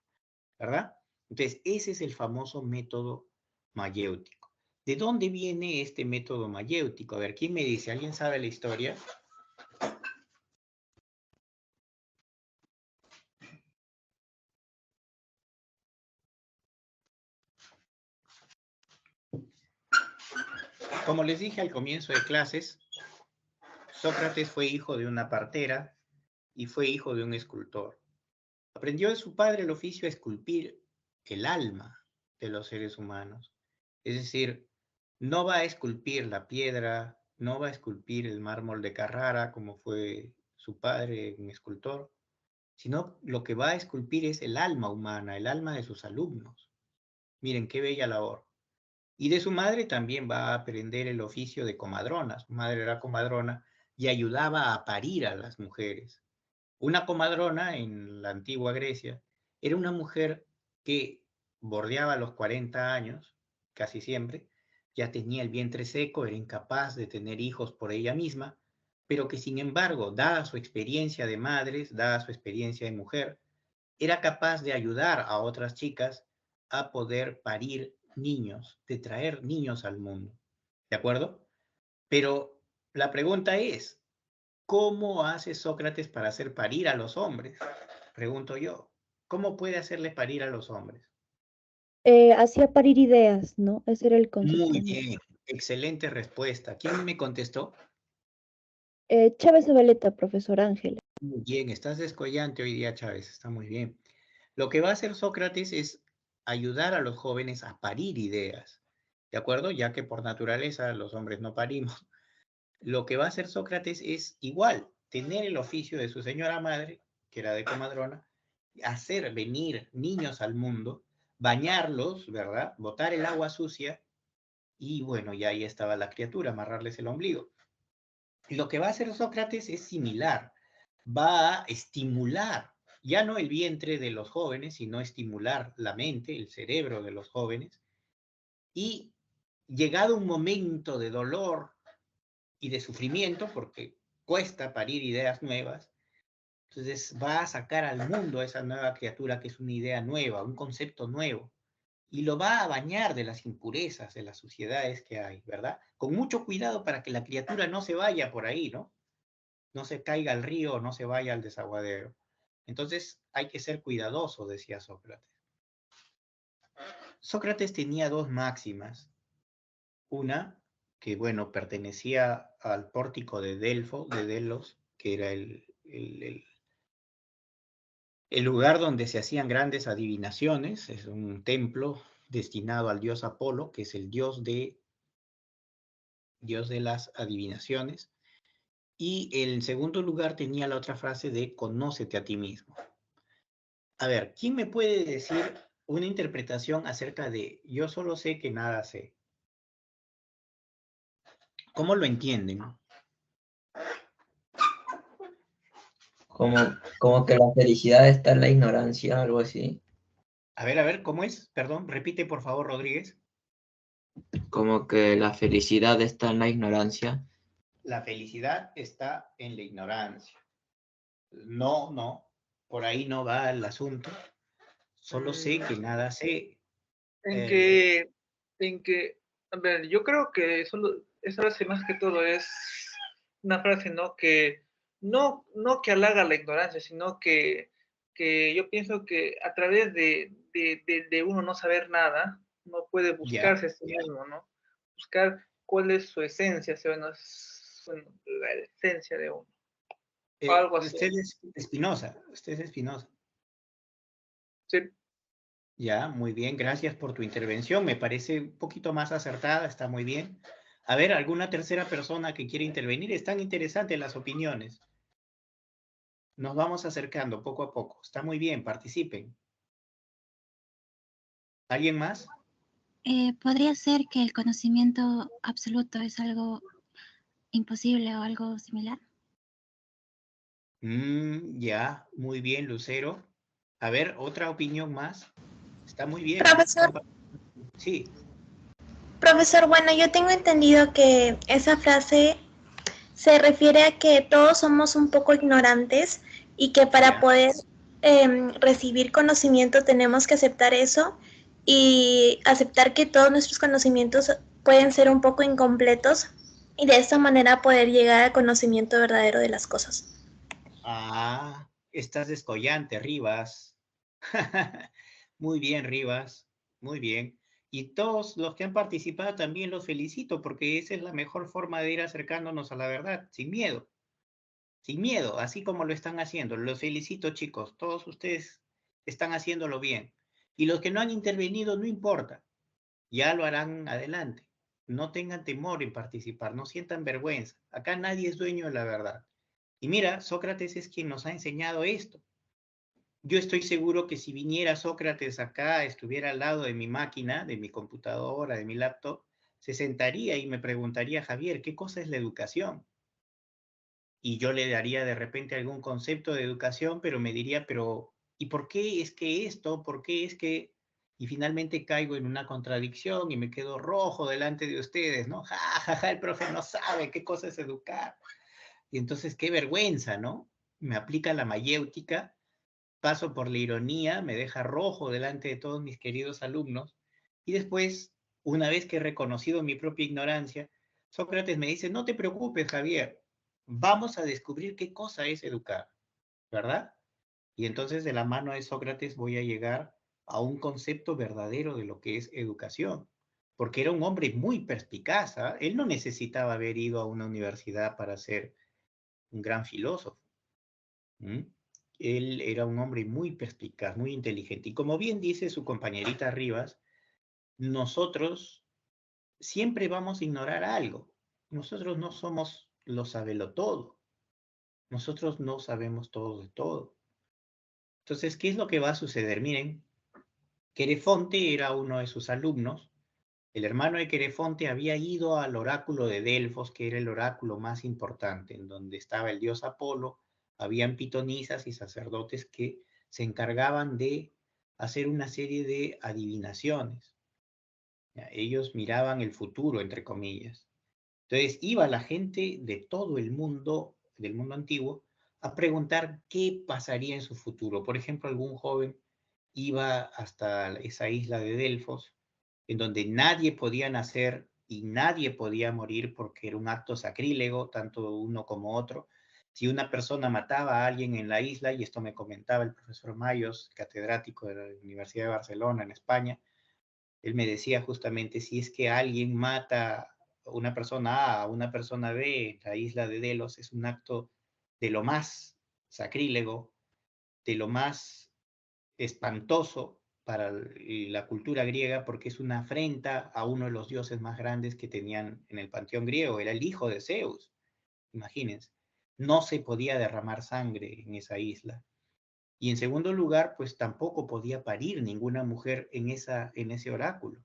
A: ¿Verdad? Entonces, ese es el famoso método mayéutico. ¿De dónde viene este método mayéutico? A ver, ¿quién me dice? ¿Alguien sabe la historia? Como les dije al comienzo de clases, Sócrates fue hijo de una partera y fue hijo de un escultor. Aprendió de su padre el oficio de esculpir el alma de los seres humanos. Es decir, no va a esculpir la piedra, no va a esculpir el mármol de Carrara como fue su padre, un escultor, sino lo que va a esculpir es el alma humana, el alma de sus alumnos. Miren qué bella labor. Y de su madre también va a aprender el oficio de comadrona. Su madre era comadrona y ayudaba a parir a las mujeres. Una comadrona en la antigua Grecia era una mujer que bordeaba los 40 años, casi siempre, ya tenía el vientre seco, era incapaz de tener hijos por ella misma, pero que sin embargo, dada su experiencia de madres, dada su experiencia de mujer, era capaz de ayudar a otras chicas a poder parir niños, de traer niños al mundo. ¿De acuerdo? Pero la pregunta es, ¿cómo hace Sócrates para hacer parir a los hombres? Pregunto yo. ¿Cómo puede hacerle parir a los hombres?
D: Hacía parir ideas, ¿no? Ese era el concepto,
A: Muy
D: ¿no?
A: bien, excelente respuesta. ¿Quién me contestó?
D: Chávez Zabaleta, profesor Ángel.
A: Muy bien, estás descollante hoy día, Chávez, está muy bien. Lo que va a hacer Sócrates es ayudar a los jóvenes a parir ideas, ¿de acuerdo? Ya que por naturaleza los hombres no parimos. Lo que va a hacer Sócrates es igual, tener el oficio de su señora madre, que era de comadrona, hacer venir niños al mundo, bañarlos, ¿verdad? Botar el agua sucia y bueno, ya ahí estaba la criatura, amarrarles el ombligo. Y lo que va a hacer Sócrates es similar, va a estimular ya no el vientre de los jóvenes, sino estimular la mente, el cerebro de los jóvenes, y llegado un momento de dolor y de sufrimiento, porque cuesta parir ideas nuevas, entonces va a sacar al mundo a esa nueva criatura que es una idea nueva, un concepto nuevo, y lo va a bañar de las impurezas, de las suciedades que hay, ¿verdad? Con mucho cuidado para que la criatura no se vaya por ahí, ¿no? No se caiga al río, no se vaya al desaguadero. Entonces hay que ser cuidadoso, decía Sócrates. Sócrates tenía dos máximas. Una, que bueno, pertenecía al pórtico de Delfo, de Delos, que era el lugar donde se hacían grandes adivinaciones. Es un templo destinado al dios Apolo, que es el dios de las adivinaciones. Y en segundo lugar tenía la otra frase de conócete a ti mismo. A ver, ¿quién me puede decir una interpretación acerca de yo solo sé que nada sé? ¿Cómo lo entienden?
B: Como que la felicidad está en la ignorancia, algo así.
A: A ver, ¿cómo es? Perdón, repite por favor, Rodríguez.
B: Como que la felicidad está en la ignorancia.
A: La felicidad está en la ignorancia. No, no, por ahí no va el asunto. Solo sé que nada sé.
C: En
A: Eh,
C: que, en que, a ver, yo creo que solo, esa frase más que todo es una frase, ¿no? Que no que halaga la ignorancia, sino que yo pienso que a través de uno no saber nada, uno puede
A: ya,
C: buscarse a sí mismo, ¿no? Buscar cuál es su esencia, bueno, la esencia de uno. algo así.
A: Usted es Espinosa, usted es Espinosa.
C: Sí.
A: Ya, muy bien, gracias por tu intervención. Me parece un poquito más acertada, está muy bien. A ver, ¿alguna tercera persona que quiera intervenir? Están interesantes las opiniones. Nos vamos acercando poco a poco. Está muy bien, participen. ¿Alguien más?
E: ¿Podría ser que el conocimiento absoluto es algo imposible o algo similar?
A: Ya, muy bien, Lucero. A ver, otra opinión más. Está muy bien.
F: Profesor,
A: Sí,
F: profesor, bueno, yo tengo entendido que esa frase se refiere a que todos somos un poco ignorantes y que para
A: Ya.
F: poder recibir conocimiento tenemos que aceptar eso y aceptar que todos nuestros conocimientos pueden ser un poco incompletos y de esta manera poder llegar al conocimiento verdadero de las cosas.
A: Estás descollante, Rivas. Muy bien, Rivas. Muy bien. Y todos los que han participado también los felicito porque esa es la mejor forma de ir acercándonos a la verdad, sin miedo. Sin miedo, así como lo están haciendo. Los felicito, chicos. Todos ustedes están haciéndolo bien. Y los que no han intervenido, no importa. Ya lo harán adelante. No tengan temor en participar, no sientan vergüenza. Acá nadie es dueño de la verdad. Y mira, Sócrates es quien nos ha enseñado esto. Yo estoy seguro que si viniera Sócrates acá, estuviera al lado de mi máquina, de mi computadora, de mi laptop, se sentaría y me preguntaría, Javier, ¿qué cosa es la educación? Y yo le daría de repente algún concepto de educación, pero me diría, pero ¿y por qué es que esto? ¿Por qué es que? Y finalmente caigo en una contradicción y me quedo rojo delante de ustedes, ¿no? Ja, ja, ja, el profe no sabe qué cosa es educar. Y entonces, qué vergüenza, ¿no? Me aplica la mayéutica, paso por la ironía, me deja rojo delante de todos mis queridos alumnos, y después, una vez que he reconocido mi propia ignorancia, Sócrates me dice, no te preocupes, Javier, vamos a descubrir qué cosa es educar, ¿verdad? Y entonces de la mano de Sócrates voy a llegar a un concepto verdadero de lo que es educación, porque era un hombre muy perspicaz, ¿eh? Él no necesitaba haber ido a una universidad para ser un gran filósofo. ¿Mm? Él era un hombre muy perspicaz, muy inteligente. Y como bien dice su compañerita Rivas, nosotros siempre vamos a ignorar algo. Nosotros no somos lo sabelotodo. Nosotros no sabemos todo de todo. Entonces, ¿qué es lo que va a suceder? Miren, Querefonte era uno de sus alumnos. El hermano de Querefonte había ido al oráculo de Delfos, que era el oráculo más importante, en donde estaba el dios Apolo. Habían pitonisas y sacerdotes que se encargaban de hacer una serie de adivinaciones. ¿Ya? Ellos miraban el futuro, entre comillas. Entonces iba la gente de todo el mundo, del mundo antiguo, a preguntar qué pasaría en su futuro. Por ejemplo, algún joven iba hasta esa isla de Delfos, en donde nadie podía nacer y nadie podía morir porque era un acto sacrílego, tanto uno como otro. Si una persona mataba a alguien en la isla, y esto me comentaba el profesor Mayos, catedrático de la Universidad de Barcelona, en España, él me decía justamente, si es que alguien mata a una persona A, a una persona B en la isla de Delos, es un acto de lo más sacrílego, de lo más espantoso para la cultura griega, porque es una afrenta a uno de los dioses más grandes que tenían en el panteón griego, era el hijo de Zeus, imagínense. No se podía derramar sangre en esa isla. Y en segundo lugar, pues tampoco podía parir ninguna mujer en ese oráculo.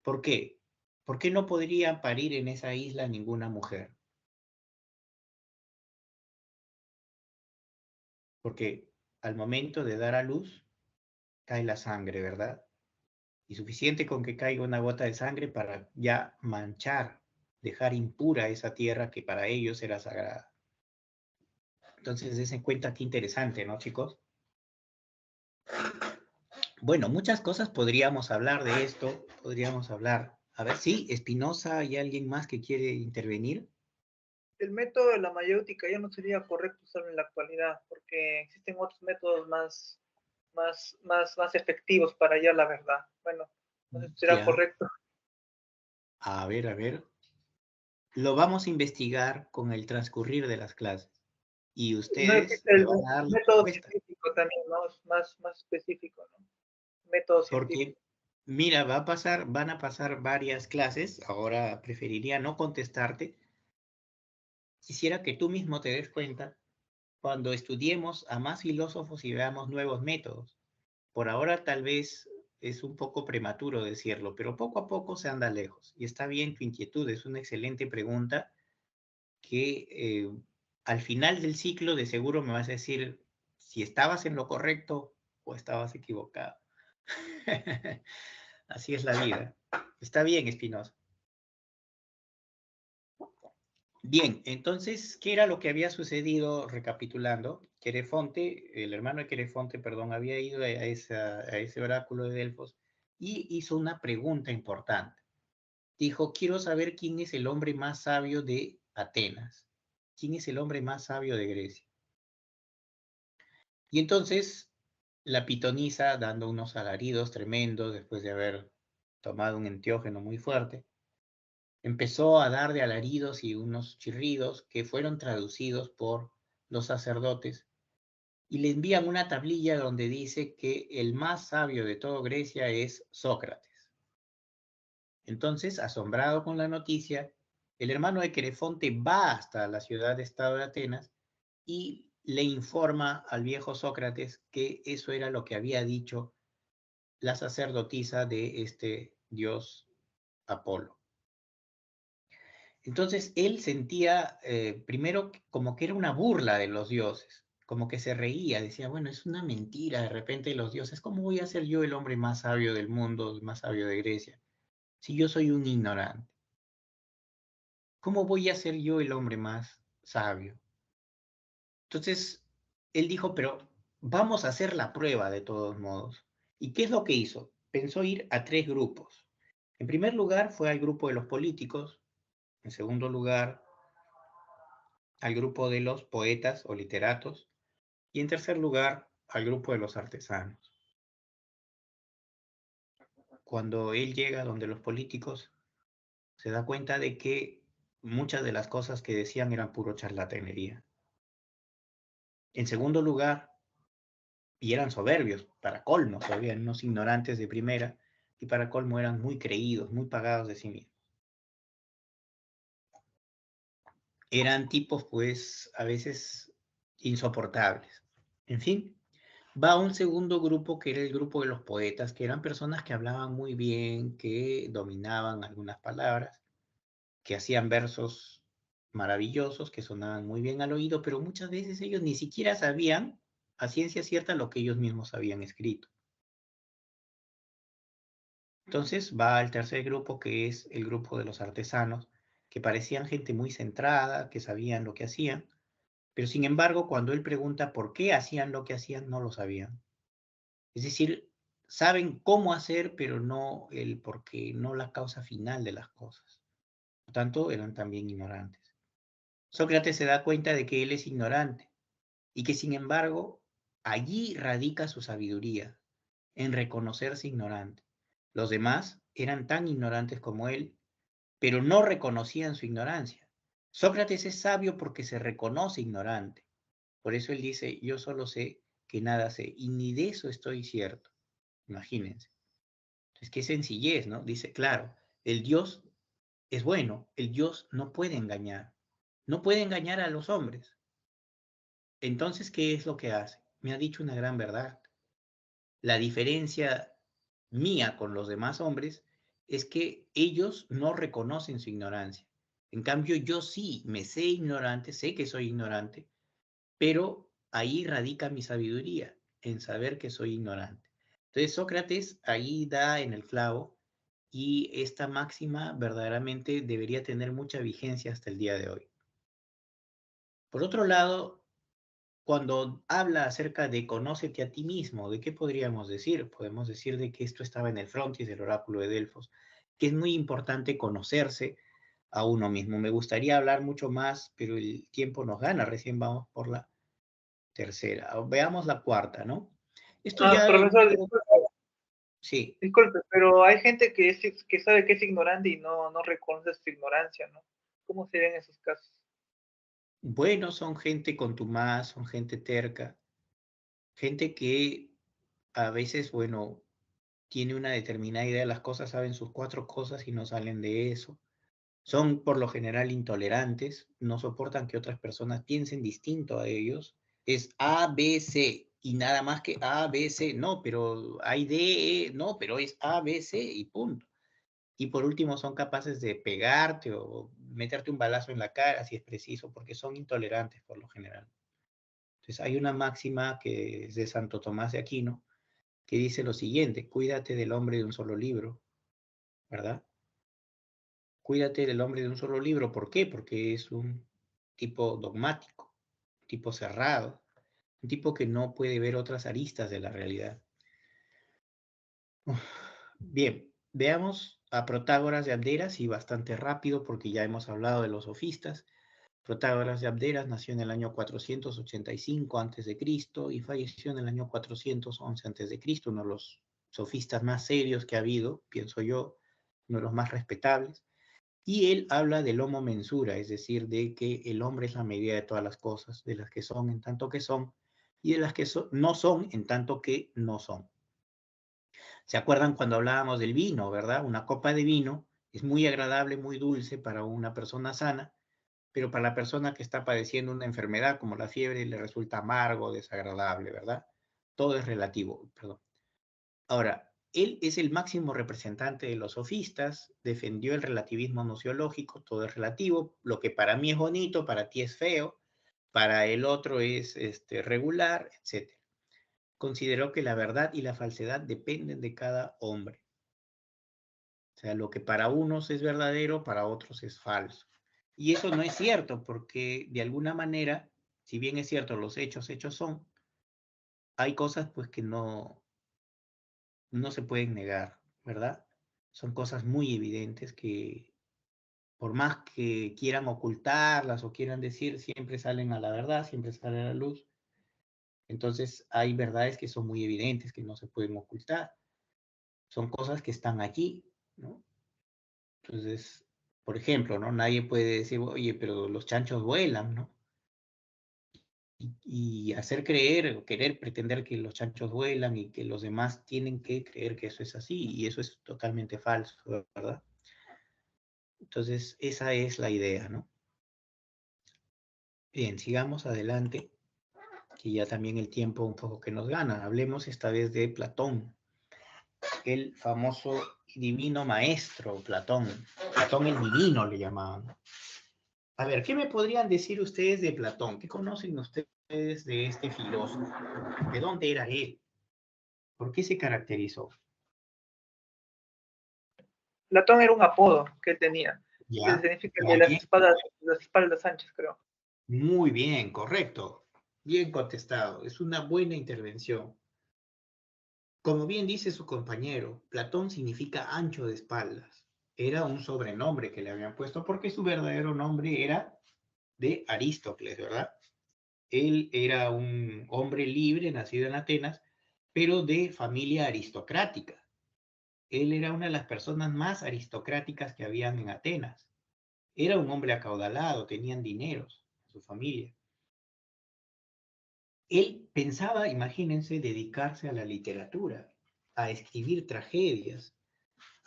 A: ¿Por qué? ¿Por qué no podría parir en esa isla ninguna mujer? Porque al momento de dar a luz, cae la sangre, ¿verdad? Y suficiente con que caiga una gota de sangre para ya manchar, dejar impura esa tierra que para ellos era sagrada. Entonces, den cuenta qué interesante, ¿no, chicos? Bueno, muchas cosas podríamos hablar de esto, podríamos hablar. A ver, sí, Espinosa, ¿hay alguien más que quiere intervenir?
C: El método de la mayéutica ya no sería correcto usarlo en la actualidad, porque existen otros métodos más efectivos para hallar la verdad. Bueno, no sé si será
A: Ya.
C: correcto.
A: A ver. Lo vamos a investigar con el transcurrir de las clases. y
C: No
A: ustedes
C: existe
A: me
C: el
A: van a dar la
C: método
A: respuesta.
C: científico también, ¿no? Es más específico, ¿no? Método científico.
A: Porque, mira, van a pasar varias clases. Ahora preferiría no contestarte. Quisiera que tú mismo te des cuenta cuando estudiemos a más filósofos y veamos nuevos métodos. Por ahora tal vez es un poco prematuro decirlo, pero poco a poco se anda lejos. Y está bien tu inquietud, es una excelente pregunta que al final del ciclo de seguro me vas a decir si estabas en lo correcto o estabas equivocado. Así es la vida. Está bien, Espinosa. Bien, entonces, ¿qué era lo que había sucedido recapitulando? Querefonte, el hermano de Querefonte, perdón, había ido a ese oráculo de Delfos y hizo una pregunta importante. Dijo, quiero saber quién es el hombre más sabio de Atenas. ¿Quién es el hombre más sabio de Grecia? Y entonces la pitonisa, dando unos alaridos tremendos después de haber tomado un enteógeno muy fuerte, empezó a dar de alaridos y unos chirridos que fueron traducidos por los sacerdotes y le envían una tablilla donde dice que el más sabio de toda Grecia es Sócrates. Entonces, asombrado con la noticia, el hermano de Querefonte va hasta la ciudad-estado de Atenas y le informa al viejo Sócrates que eso era lo que había dicho la sacerdotisa de este dios Apolo. Entonces él sentía primero como que era una burla de los dioses, como que se reía, decía, bueno, es una mentira de repente de los dioses, ¿cómo voy a ser yo el hombre más sabio del mundo, el más sabio de Grecia, si yo soy un ignorante? ¿Cómo voy a ser yo el hombre más sabio? Entonces él dijo, pero vamos a hacer la prueba de todos modos. ¿Y qué es lo que hizo? Pensó ir a 3 grupos. En primer lugar fue al grupo de los políticos, en segundo lugar al grupo de los poetas o literatos y en tercer lugar al grupo de los artesanos. Cuando él llega donde los políticos, se da cuenta de que muchas de las cosas que decían eran puro charlatanería. En segundo lugar, y eran soberbios, para colmo, todavía unos ignorantes de primera, y para colmo eran muy creídos, muy pagados de sí mismos. Eran tipos, pues, a veces insoportables. En fin, va a un segundo grupo que era el grupo de los poetas, que eran personas que hablaban muy bien, que dominaban algunas palabras, que hacían versos maravillosos, que sonaban muy bien al oído, pero muchas veces ellos ni siquiera sabían a ciencia cierta lo que ellos mismos habían escrito. Entonces va al tercer grupo, que es el grupo de los artesanos, que parecían gente muy centrada, que sabían lo que hacían, pero sin embargo, cuando él pregunta por qué hacían lo que hacían, no lo sabían. Es decir, saben cómo hacer, pero no el por qué, no la causa final de las cosas. Por tanto, eran también ignorantes. Sócrates se da cuenta de que él es ignorante y que sin embargo allí radica su sabiduría, en reconocerse ignorante. Los demás eran tan ignorantes como él, pero no reconocían su ignorancia. Sócrates es sabio porque se reconoce ignorante. Por eso él dice, yo solo sé que nada sé, y ni de eso estoy cierto. Imagínense. Es que sencillez, ¿no? Dice, claro, el Dios es bueno, el Dios no puede engañar, no puede engañar a los hombres. Entonces, ¿qué es lo que hace? Me ha dicho una gran verdad. La diferencia mía con los demás hombres es que ellos no reconocen su ignorancia. En cambio, yo sí me sé ignorante, sé que soy ignorante, pero ahí radica mi sabiduría, en saber que soy ignorante. Entonces, Sócrates ahí da en el clavo y esta máxima verdaderamente debería tener mucha vigencia hasta el día de hoy. Por otro lado, cuando habla acerca de conócete a ti mismo, ¿de qué podríamos decir? Podemos decir de que esto estaba en el frontis del oráculo de Delfos, que es muy importante conocerse a uno mismo. Me gustaría hablar mucho más, pero el tiempo nos gana, recién vamos por la tercera. Veamos la cuarta, ¿no? Esto ya en
C: Profesor,
A: sí.
C: disculpe, pero hay gente que sabe que es ignorante y no reconoce su ignorancia, ¿no? ¿Cómo serían esos casos?
A: Buenos son gente contumaz, son gente terca, gente que a veces, bueno, tiene una determinada idea de las cosas, saben sus 4 cosas y no salen de eso. Son por lo general intolerantes, no soportan que otras personas piensen distinto a ellos. Es A, B, C y nada más que A, B, C. No, pero hay D, E, no, pero es A, B, C y punto. Y por último son capaces de pegarte o meterte un balazo en la cara si es preciso, porque son intolerantes por lo general. Entonces hay una máxima que es de Santo Tomás de Aquino, que dice lo siguiente: cuídate del hombre de un solo libro, ¿verdad? Cuídate del hombre de un solo libro. ¿Por qué? Porque es un tipo dogmático, un tipo cerrado, un tipo que no puede ver otras aristas de la realidad. Bien, veamos a Protágoras de Abderas y bastante rápido porque ya hemos hablado de los sofistas. Protágoras de Abderas nació en el año 485 a.C. y falleció en el año 411 a.C., uno de los sofistas más serios que ha habido, pienso yo, uno de los más respetables. Y él habla del homo mensura, es decir, de que el hombre es la medida de todas las cosas, de las que son en tanto que son, y de las que no son en tanto que no son. ¿Se acuerdan cuando hablábamos del vino, verdad? Una copa de vino es muy agradable, muy dulce para una persona sana, pero para la persona que está padeciendo una enfermedad como la fiebre le resulta amargo, desagradable, ¿verdad? Todo es relativo, perdón. Ahora, él es el máximo representante de los sofistas, defendió el relativismo nociológico, todo es relativo, lo que para mí es bonito, para ti es feo, para el otro es regular, etc. Consideró que la verdad y la falsedad dependen de cada hombre. O sea, lo que para unos es verdadero, para otros es falso. Y eso no es cierto, porque de alguna manera, si bien es cierto, los hechos son, hay cosas pues que no se pueden negar, ¿verdad? Son cosas muy evidentes que por más que quieran ocultarlas o quieran decir, siempre salen a la verdad, siempre salen a la luz. Entonces hay verdades que son muy evidentes, que no se pueden ocultar. Son cosas que están allí, ¿no? Entonces, por ejemplo, ¿no? Nadie puede decir, oye, pero los chanchos vuelan, ¿no? Y hacer creer o querer pretender que los chanchos vuelan y que los demás tienen que creer que eso es así, y eso es totalmente falso, ¿verdad? Entonces, esa es la idea, ¿no? Bien, sigamos adelante, que ya también el tiempo un poco que nos gana. Hablemos esta vez de Platón, el famoso y divino maestro Platón. Platón el divino le llamaban. A ver, ¿qué me podrían decir ustedes de Platón? ¿Qué conocen ustedes de este filósofo? ¿De dónde era él? ¿Por qué se caracterizó?
C: Platón era un apodo que él tenía, que
A: Ya,
C: significa de
A: muy bien,
C: las espaldas anchas, creo.
A: muy bien, correcto. Bien contestado. Es una buena intervención. Como bien dice su compañero, Platón significa ancho de espaldas. Era un sobrenombre que le habían puesto porque su verdadero nombre era de Aristócles, ¿verdad? Él era un hombre libre, nacido en Atenas, pero de familia aristocrática. Él era una de las personas más aristocráticas que habían en Atenas. Era un hombre acaudalado, tenían dineros, su familia. Él pensaba, imagínense, dedicarse a la literatura, a escribir tragedias,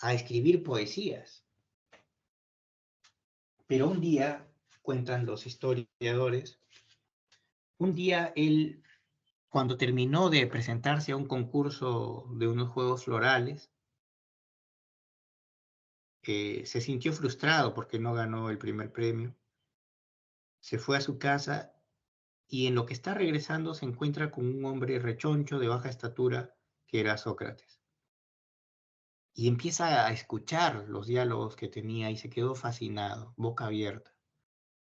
A: a escribir poesías. Pero un día, cuentan los historiadores, un día él, cuando terminó de presentarse a un concurso de unos juegos florales, se sintió frustrado porque no ganó el primer premio. Se fue a su casa y en lo que está regresando se encuentra con un hombre rechoncho de baja estatura que era Sócrates. Y empieza a escuchar los diálogos que tenía y se quedó fascinado, boca abierta.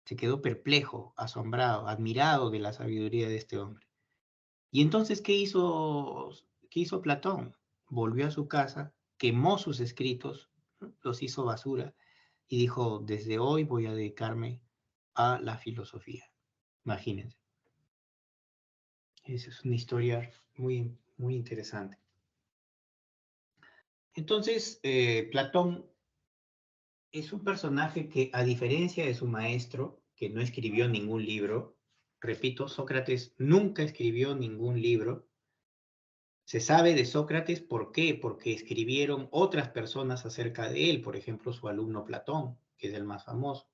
A: Se quedó perplejo, asombrado, admirado de la sabiduría de este hombre. Y entonces, qué hizo Platón? Volvió a su casa, quemó sus escritos, los hizo basura y dijo, desde hoy voy a dedicarme a la filosofía. Imagínense. Esa es una historia muy, muy interesante. Entonces, Platón es un personaje que, a diferencia de su maestro, que no escribió ningún libro. Repito, Sócrates nunca escribió ningún libro. Se sabe de Sócrates, ¿por qué? Porque escribieron otras personas acerca de él, por ejemplo, su alumno Platón, que es el más famoso.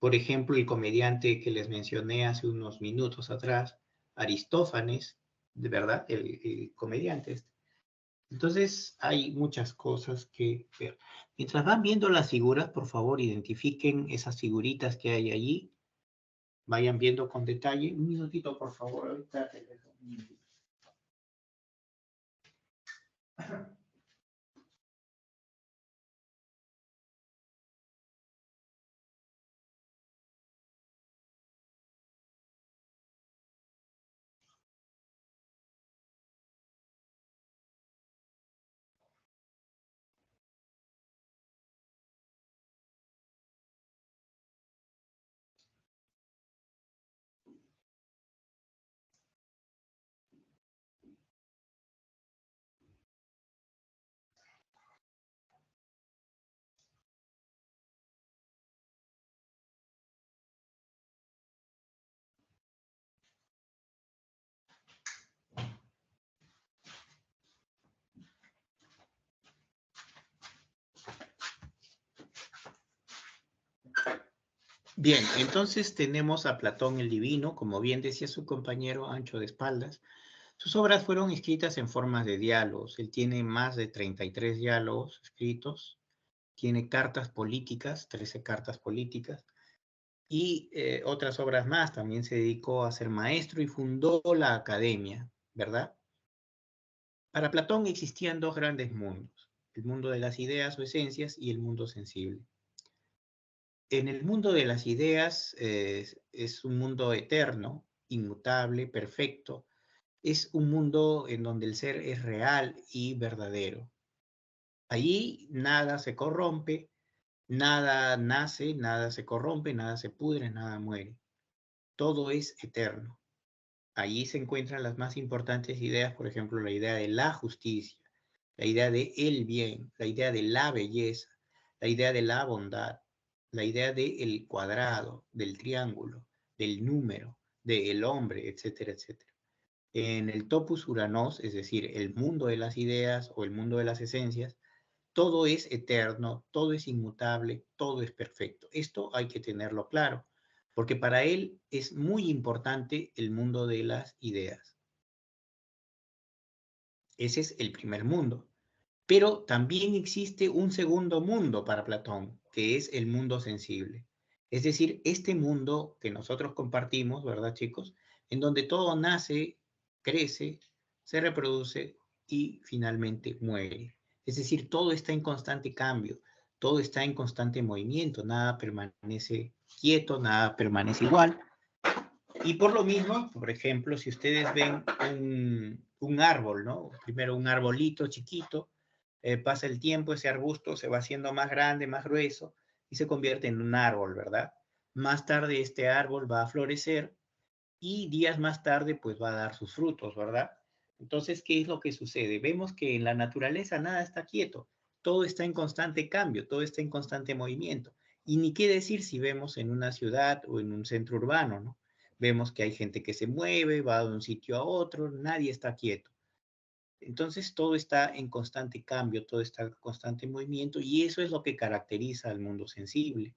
A: Por ejemplo, el comediante que les mencioné hace unos minutos atrás, Aristófanes, de verdad, el comediante este. Entonces, hay muchas cosas que ver. Mientras van viendo las figuras, por favor, identifiquen esas figuritas que hay allí. Vayan viendo con detalle. Un minutito, por favor. Ahorita te dejo un minutito. Bien, entonces tenemos a Platón el Divino, como bien decía su compañero, ancho de espaldas. Sus obras fueron escritas en formas de diálogos. Él tiene más de 33 diálogos escritos, tiene cartas políticas, 13 cartas políticas, y otras obras más. También se dedicó a ser maestro y fundó la academia, ¿verdad? Para Platón existían dos grandes mundos, el mundo de las ideas o esencias y el mundo sensible. En el mundo de las ideas es un mundo eterno, inmutable, perfecto. Es un mundo en donde el ser es real y verdadero. Allí nada se corrompe, nada nace, nada se corrompe, nada se pudre, nada muere. Todo es eterno. Allí se encuentran las más importantes ideas, por ejemplo, la idea de la justicia, la idea de el bien, la idea de la belleza, la idea de la bondad, la idea del cuadrado, del triángulo, del número, del hombre, etcétera, etcétera. En el topus uranos, es decir, el mundo de las ideas o el mundo de las esencias, todo es eterno, todo es inmutable, todo es perfecto. Esto hay que tenerlo claro, porque para él es muy importante el mundo de las ideas. Ese es el primer mundo. Pero también existe un segundo mundo para Platón, que es el mundo sensible. Es decir, este mundo que nosotros compartimos, ¿verdad, chicos? En donde todo nace, crece, se reproduce y finalmente muere. Es decir, todo está en constante cambio, todo está en constante movimiento, nada permanece quieto, nada permanece igual. Y por lo mismo, por ejemplo, si ustedes ven un árbol, ¿no? Primero un arbolito chiquito, pasa el tiempo, ese arbusto se va haciendo más grande, más grueso y se convierte en un árbol, ¿verdad? Más tarde este árbol va a florecer y días más tarde pues va a dar sus frutos, ¿verdad? Entonces, ¿qué es lo que sucede? Vemos que en la naturaleza nada está quieto, todo está en constante cambio, todo está en constante movimiento. Y ni qué decir si vemos en una ciudad o en un centro urbano, ¿no? Vemos que hay gente que se mueve, va de un sitio a otro, nadie está quieto. Entonces todo está en constante cambio, todo está en constante movimiento y eso es lo que caracteriza al mundo sensible.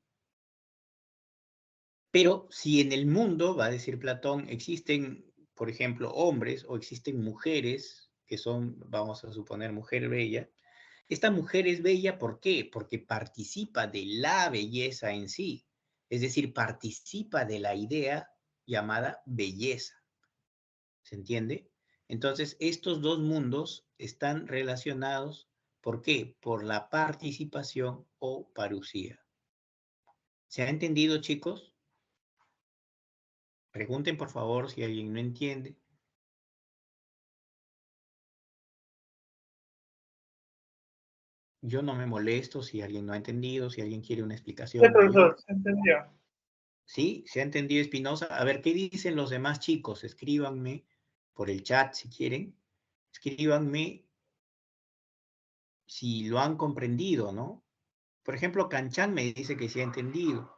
A: Pero si en el mundo, va a decir Platón, existen, por ejemplo, hombres o existen mujeres que son, vamos a suponer, mujer bella, esta mujer es bella, ¿por qué? Porque participa de la belleza en sí, es decir, participa de la idea llamada belleza. ¿Se entiende? Entonces, estos dos mundos están relacionados, ¿por qué? Por la participación o parusía. ¿Se ha entendido, chicos? Pregunten, por favor, si alguien no entiende. Yo no me molesto si alguien no ha entendido, si alguien quiere una explicación.
C: Sí, profesor, se entendió.
A: ¿Sí? ¿Se ha entendido, Espinosa? A ver, ¿qué dicen los demás chicos? Escríbanme por el chat si quieren. Escríbanme si lo han comprendido, ¿no? Por ejemplo, Canchan me dice que se ha entendido.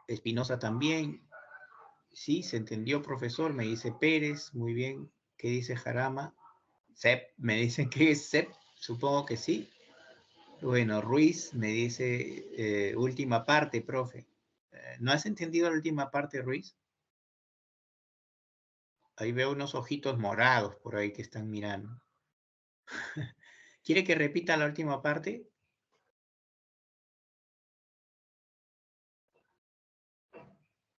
A: Espinosa también. Sí, se entendió, profesor, me dice Pérez, muy bien. ¿Qué dice Jarama? Sep, me dicen que es Sep, supongo que sí. Bueno, Ruiz me dice última parte, profe. ¿No has entendido la última parte, Ruiz? Ahí veo unos ojitos morados por ahí que están mirando. ¿Quiere que repita la última parte?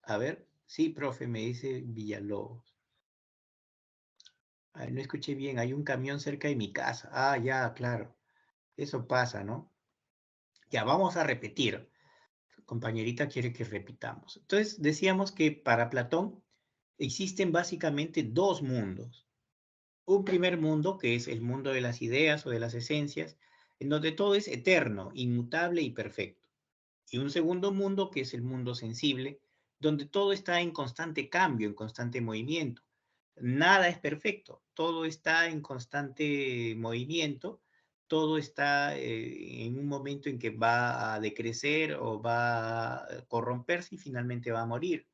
A: A ver, sí, profe, me dice Villalobos. Ay, no escuché bien, hay un camión cerca de mi casa. Ah, ya, claro. Eso pasa, ¿no? Ya, vamos a repetir. Compañerita quiere que repitamos. Entonces, decíamos que para Platón existen básicamente dos mundos. Un primer mundo, que es el mundo de las ideas o de las esencias, en donde todo es eterno, inmutable y perfecto. Y un segundo mundo, que es el mundo sensible, donde todo está en constante cambio, en constante movimiento. Nada es perfecto, todo está en constante movimiento, todo está en un momento en que va a decrecer o va a corromperse y finalmente va a morir,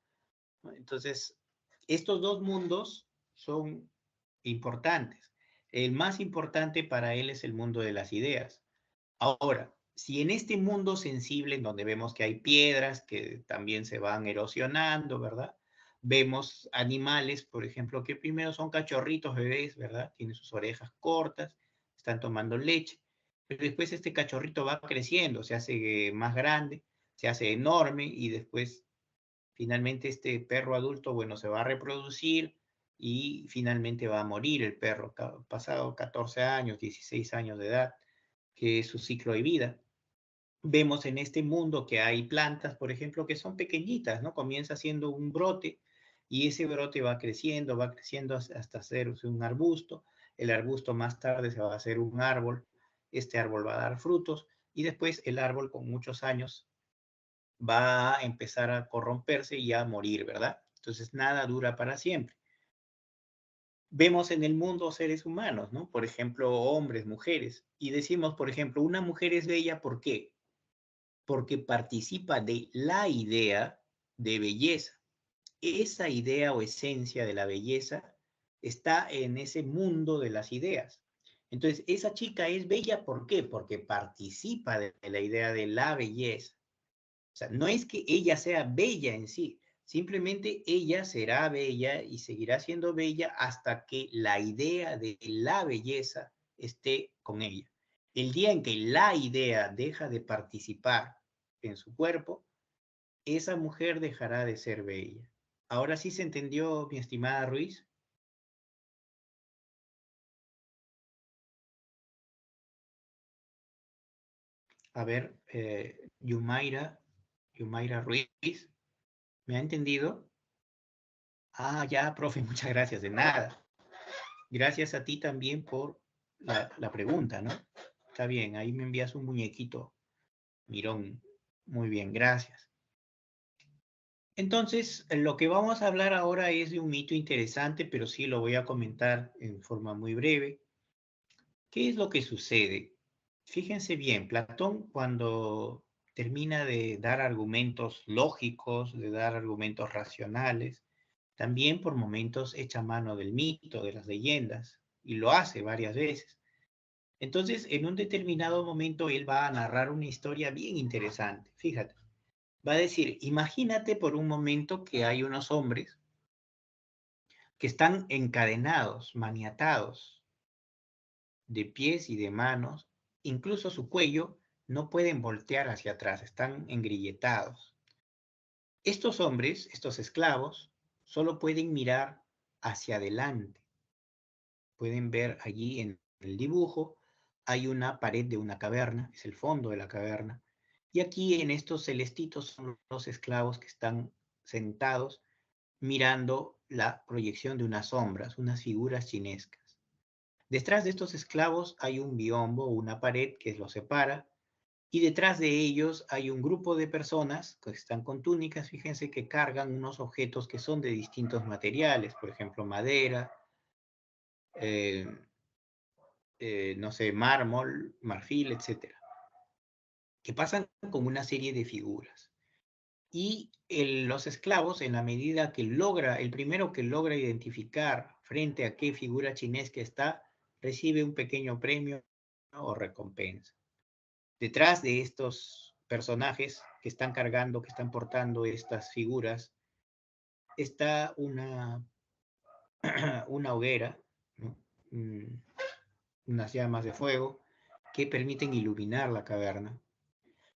A: ¿no? Entonces, estos dos mundos son importantes. El más importante para él es el mundo de las ideas. Ahora, si en este mundo sensible, en donde vemos que hay piedras que también se van erosionando, ¿verdad? Vemos animales, por ejemplo, que primero son cachorritos bebés, ¿verdad? Tienen sus orejas cortas, están tomando leche, pero después este cachorrito va creciendo, se hace más grande, se hace enorme y después finalmente este perro adulto, bueno, se va a reproducir y finalmente va a morir el perro, pasado 14 años, 16 años de edad, que es su ciclo de vida. Vemos en este mundo que hay plantas, por ejemplo, que son pequeñitas, ¿no? Comienza siendo un brote y ese brote va creciendo hasta hacerse un arbusto. El arbusto más tarde se va a hacer un árbol. Este árbol va a dar frutos y después el árbol con muchos años va a empezar a corromperse y a morir, ¿verdad? Entonces nada dura para siempre. Vemos en el mundo seres humanos, ¿no? Por ejemplo, hombres, mujeres, y decimos, por ejemplo, una mujer es bella, ¿por qué? Porque participa de la idea de belleza. Esa idea o esencia de la belleza está en ese mundo de las ideas. Entonces, esa chica es bella, ¿por qué? Porque participa de la idea de la belleza. O sea, no es que ella sea bella en sí, simplemente ella será bella y seguirá siendo bella hasta que la idea de la belleza esté con ella. El día en que la idea deja de participar en su cuerpo, esa mujer dejará de ser bella. Ahora sí se entendió, mi estimada Ruiz. A ver, Yumaira Ruiz, ¿me ha entendido? Ah, ya, profe, muchas gracias, de nada. Gracias a ti también por la pregunta, ¿no? Está bien, ahí me envías un muñequito, mirón. Muy bien, gracias. Entonces, lo que vamos a hablar ahora es de un mito interesante, pero sí lo voy a comentar en forma muy breve. ¿Qué es lo que sucede? Fíjense bien, Platón cuando termina de dar argumentos lógicos, de dar argumentos racionales, también por momentos echa mano del mito, de las leyendas, y lo hace varias veces. Entonces, en un determinado momento, él va a narrar una historia bien interesante. Fíjate, va a decir, imagínate por un momento que hay unos hombres que están encadenados, maniatados, de pies y de manos, incluso su cuello, no pueden voltear hacia atrás, están engrilletados. Estos hombres, estos esclavos, solo pueden mirar hacia adelante. Pueden ver allí en el dibujo, hay una pared de una caverna, es el fondo de la caverna, y aquí en estos celestitos son los esclavos que están sentados mirando la proyección de unas sombras, unas figuras chinescas. Detrás de estos esclavos hay un biombo, una pared que los separa, y detrás de ellos hay un grupo de personas que están con túnicas, fíjense que cargan unos objetos que son de distintos materiales, por ejemplo, madera, eh, no sé, mármol, marfil, etcétera, que pasan como una serie de figuras. Y los esclavos, en la medida que el primero que logra identificar frente a qué figura chinesca está, recibe un pequeño premio o recompensa. Detrás de estos personajes que están cargando, que están portando estas figuras, está una hoguera, ¿no? Unas llamas de fuego que permiten iluminar la caverna.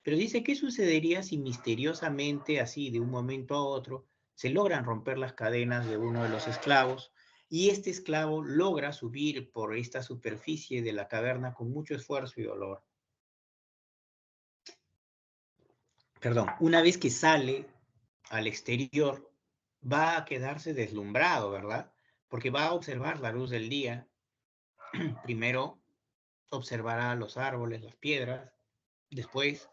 A: Pero dice, ¿qué sucedería si misteriosamente, así, de un momento a otro, se logran romper las cadenas de uno de los esclavos y este esclavo logra subir por esta superficie de la caverna con mucho esfuerzo y dolor? Perdón, una vez que sale al exterior, va a quedarse deslumbrado, ¿verdad? Porque va a observar la luz del día. Primero observará los árboles, las piedras, después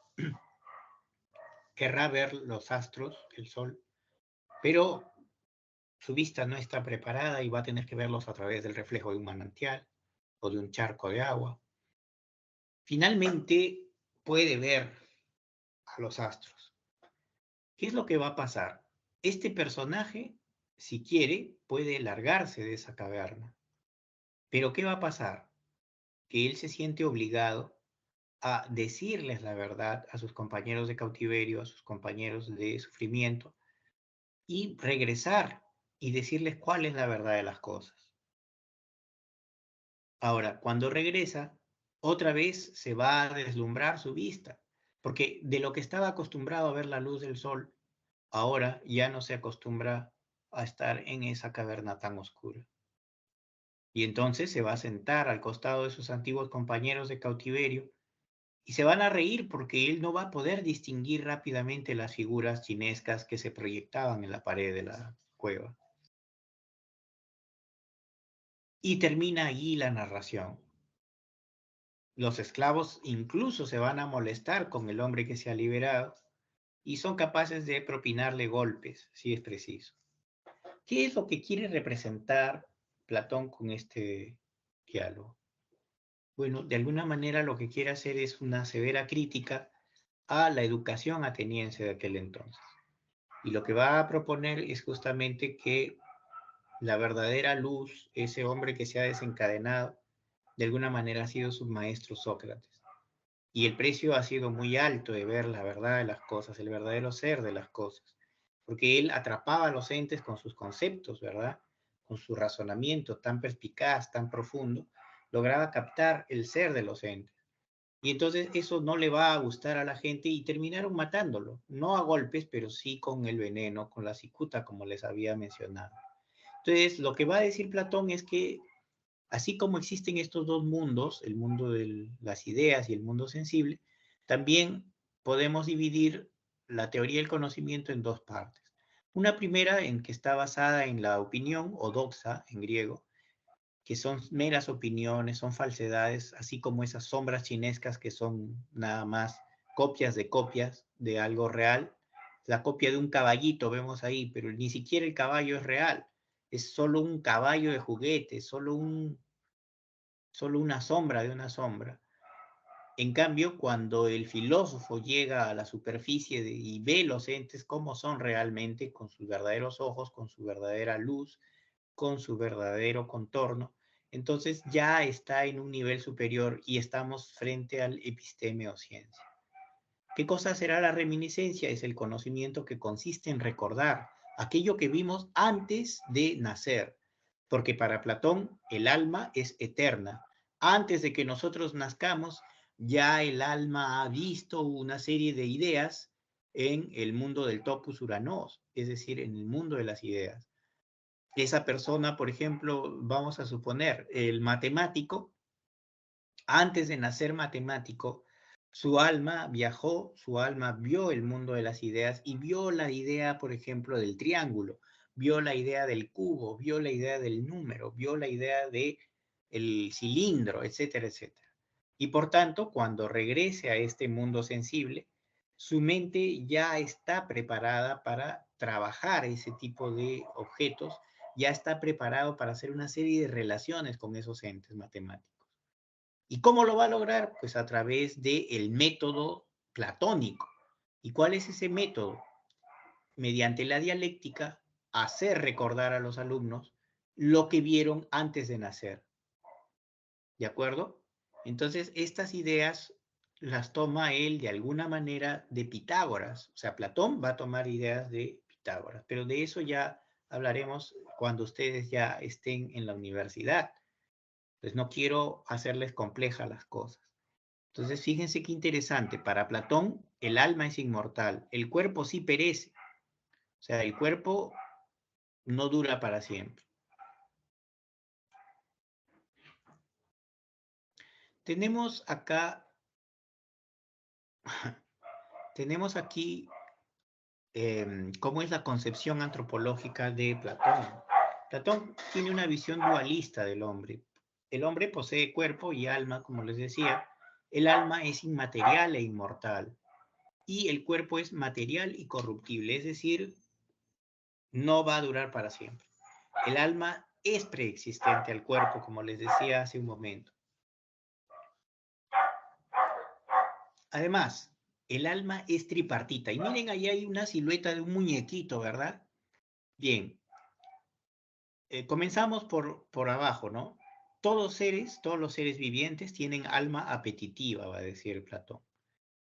A: querrá ver los astros, el sol, pero su vista no está preparada y va a tener que verlos a través del reflejo de un manantial o de un charco de agua. Finalmente puede ver a los astros. ¿Qué es lo que va a pasar? Este personaje, si quiere, puede largarse de esa caverna. Pero ¿qué va a pasar? Que él se siente obligado a decirles la verdad a sus compañeros de cautiverio, a sus compañeros de sufrimiento, y regresar y decirles cuál es la verdad de las cosas. Ahora, cuando regresa, otra vez se va a deslumbrar su vista, porque de lo que estaba acostumbrado a ver la luz del sol, ahora ya no se acostumbra a estar en esa caverna tan oscura. Y entonces se va a sentar al costado de sus antiguos compañeros de cautiverio y se van a reír porque él no va a poder distinguir rápidamente las figuras chinescas que se proyectaban en la pared de la cueva. Y termina allí la narración. Los esclavos incluso se van a molestar con el hombre que se ha liberado y son capaces de propinarle golpes, si es preciso. ¿Qué es lo que quiere representar Platón con este diálogo? Bueno, de alguna manera lo que quiere hacer es una severa crítica a la educación ateniense de aquel entonces. Y lo que va a proponer es justamente que la verdadera luz, ese hombre que se ha desencadenado, de alguna manera ha sido su maestro Sócrates. Y el precio ha sido muy alto de ver la verdad de las cosas, el verdadero ser de las cosas. Porque él atrapaba a los entes con sus conceptos, ¿verdad? Con su razonamiento tan perspicaz, tan profundo, lograba captar el ser de los entes. Y entonces eso no le va a gustar a la gente y terminaron matándolo. No a golpes, pero sí con el veneno, con la cicuta, como les había mencionado. Entonces, lo que va a decir Platón es que así como existen estos dos mundos, el mundo de las ideas y el mundo sensible, también podemos dividir la teoría del conocimiento en dos partes. Una primera en que está basada en la opinión, o doxa en griego, que son meras opiniones, son falsedades, así como esas sombras chinescas que son nada más copias de algo real. La copia de un caballito vemos ahí, pero ni siquiera el caballo es real. Es solo un caballo de juguete, solo una sombra de una sombra. En cambio, cuando el filósofo llega a la superficie y ve los entes como son realmente, con sus verdaderos ojos, con su verdadera luz, con su verdadero contorno, entonces ya está en un nivel superior y estamos frente al episteme o ciencia. ¿Qué cosa será la reminiscencia? Es el conocimiento que consiste en recordar aquello que vimos antes de nacer, porque para Platón el alma es eterna. Antes de que nosotros nazcamos, ya el alma ha visto una serie de ideas en el mundo del topus uranos, es decir, en el mundo de las ideas. Esa persona, por ejemplo, vamos a suponer, el matemático, antes de nacer matemático, su alma viajó, su alma vio el mundo de las ideas y vio la idea, por ejemplo, del triángulo, vio la idea del cubo, vio la idea del número, vio la idea del cilindro, etcétera, etcétera. Y por tanto, cuando regrese a este mundo sensible, su mente ya está preparada para trabajar ese tipo de objetos, ya está preparado para hacer una serie de relaciones con esos entes matemáticos. ¿Y cómo lo va a lograr? Pues a través del método platónico. ¿Y cuál es ese método? mediante la dialéctica, hacer recordar a los alumnos lo que vieron antes de nacer. ¿De acuerdo? Entonces, estas ideas las toma él de alguna manera de Pitágoras. O sea, Platón va a tomar ideas de Pitágoras, pero de eso ya hablaremos cuando ustedes ya estén en la universidad. Pues no quiero hacerles complejas las cosas. Entonces, fíjense qué interesante. Para Platón, el alma es inmortal. El cuerpo sí perece. O sea, el cuerpo no dura para siempre. Tenemos acá, tenemos aquí cómo es la concepción antropológica de Platón. Platón tiene una visión dualista del hombre. El hombre posee cuerpo y alma, como les decía. El alma es inmaterial e inmortal. Y el cuerpo es material y corruptible, es decir, no va a durar para siempre. El alma es preexistente al cuerpo, como les decía hace un momento. Además, el alma es tripartita. Y miren, ahí hay una silueta de un muñequito, ¿verdad? Bien. Comenzamos por abajo, ¿no? Todos los seres vivientes tienen alma apetitiva, va a decir Platón.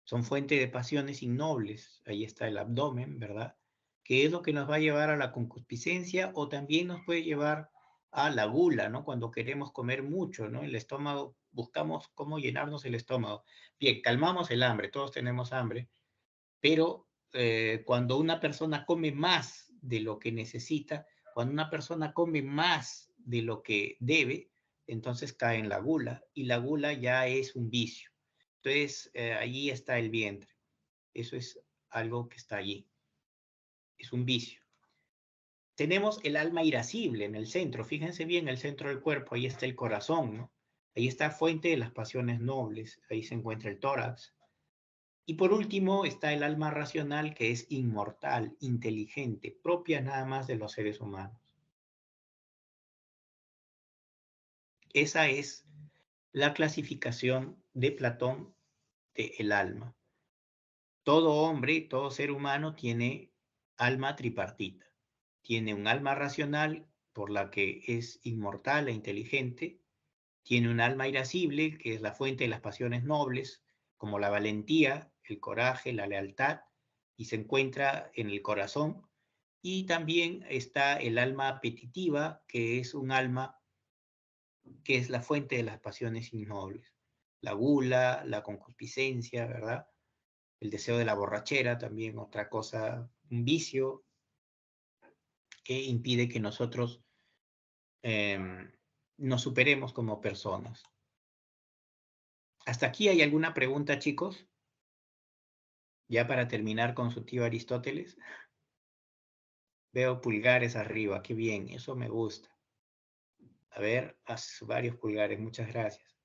A: Son fuente de pasiones innobles. Ahí está el abdomen, ¿verdad? Que es lo que nos va a llevar a la concupiscencia o también nos puede llevar a la gula, ¿no? Cuando queremos comer mucho, ¿no? El estómago, buscamos cómo llenarnos el estómago. Bien, calmamos el hambre, todos tenemos hambre, pero cuando una persona come más de lo que necesita, cuando una persona come más de lo que debe, entonces cae en la gula, y la gula ya es un vicio. Entonces, allí está el vientre. Eso es algo que está allí. Es un vicio. Tenemos el alma irascible en el centro. Fíjense bien, el centro del cuerpo, ahí está el corazón, ¿no? Ahí está fuente de las pasiones nobles. Ahí se encuentra el tórax. Y por último está el alma racional, que es inmortal, inteligente, propia nada más de los seres humanos. Esa es la clasificación de Platón del alma. Todo hombre, todo ser humano tiene alma tripartita. Tiene un alma racional por la que es inmortal e inteligente. Tiene un alma irascible, que es la fuente de las pasiones nobles, como la valentía, el coraje, la lealtad, y se encuentra en el corazón. Y también está el alma apetitiva, que es un alma que es la fuente de las pasiones innobles. La gula, la concupiscencia, ¿verdad? El deseo de la borrachera, también otra cosa, un vicio que impide que nosotros nos superemos como personas. ¿Hasta aquí hay alguna pregunta, chicos? Ya para terminar con su tío Aristóteles. Veo pulgares arriba, qué bien, eso me gusta. A ver, varios pulgares, muchas gracias.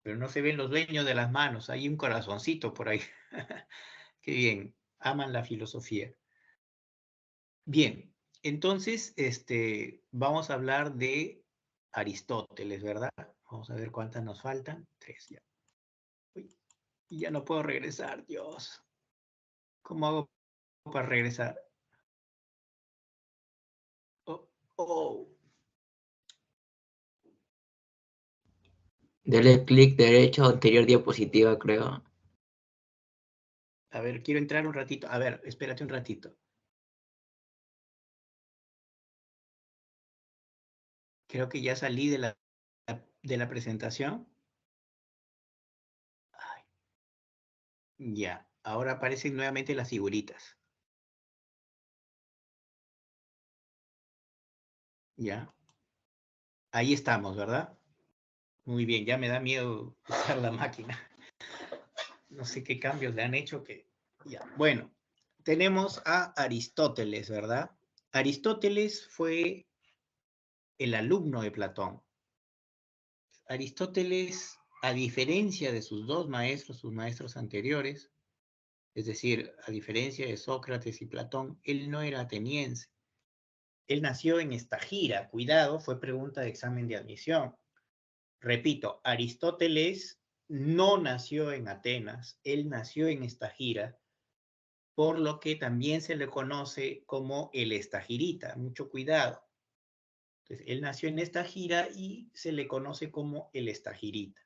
A: Pero no se ven los dueños de las manos, hay un corazoncito por ahí. Qué bien, aman la filosofía. Bien, entonces vamos a hablar de Aristóteles, ¿verdad? Vamos a ver cuántas nos faltan. 3 ya. Uy, ya no puedo regresar, Dios. ¿Cómo hago para regresar? Oh, oh.
B: Dale clic derecho, anterior diapositiva, creo.
A: A ver, quiero entrar un ratito. A ver, espérate un ratito. Creo que ya salí de la presentación. Ay. Ya, ahora aparecen nuevamente las figuritas. Ya. Ahí estamos, ¿verdad? Muy bien, ya me da miedo usar la máquina. No sé qué cambios le han hecho que... Ya. Bueno, tenemos a Aristóteles, ¿verdad? Aristóteles fue el alumno de Platón. Aristóteles, a diferencia de sus maestros anteriores, es decir, a diferencia de Sócrates y Platón, él no era ateniense. Él nació en Estagira. Cuidado, fue pregunta de examen de admisión. Repito, Aristóteles no nació en Atenas, él nació en Estagira, por lo que también se le conoce como el estagirita. Mucho cuidado. Entonces, él nació en Estagira y se le conoce como el estagirita.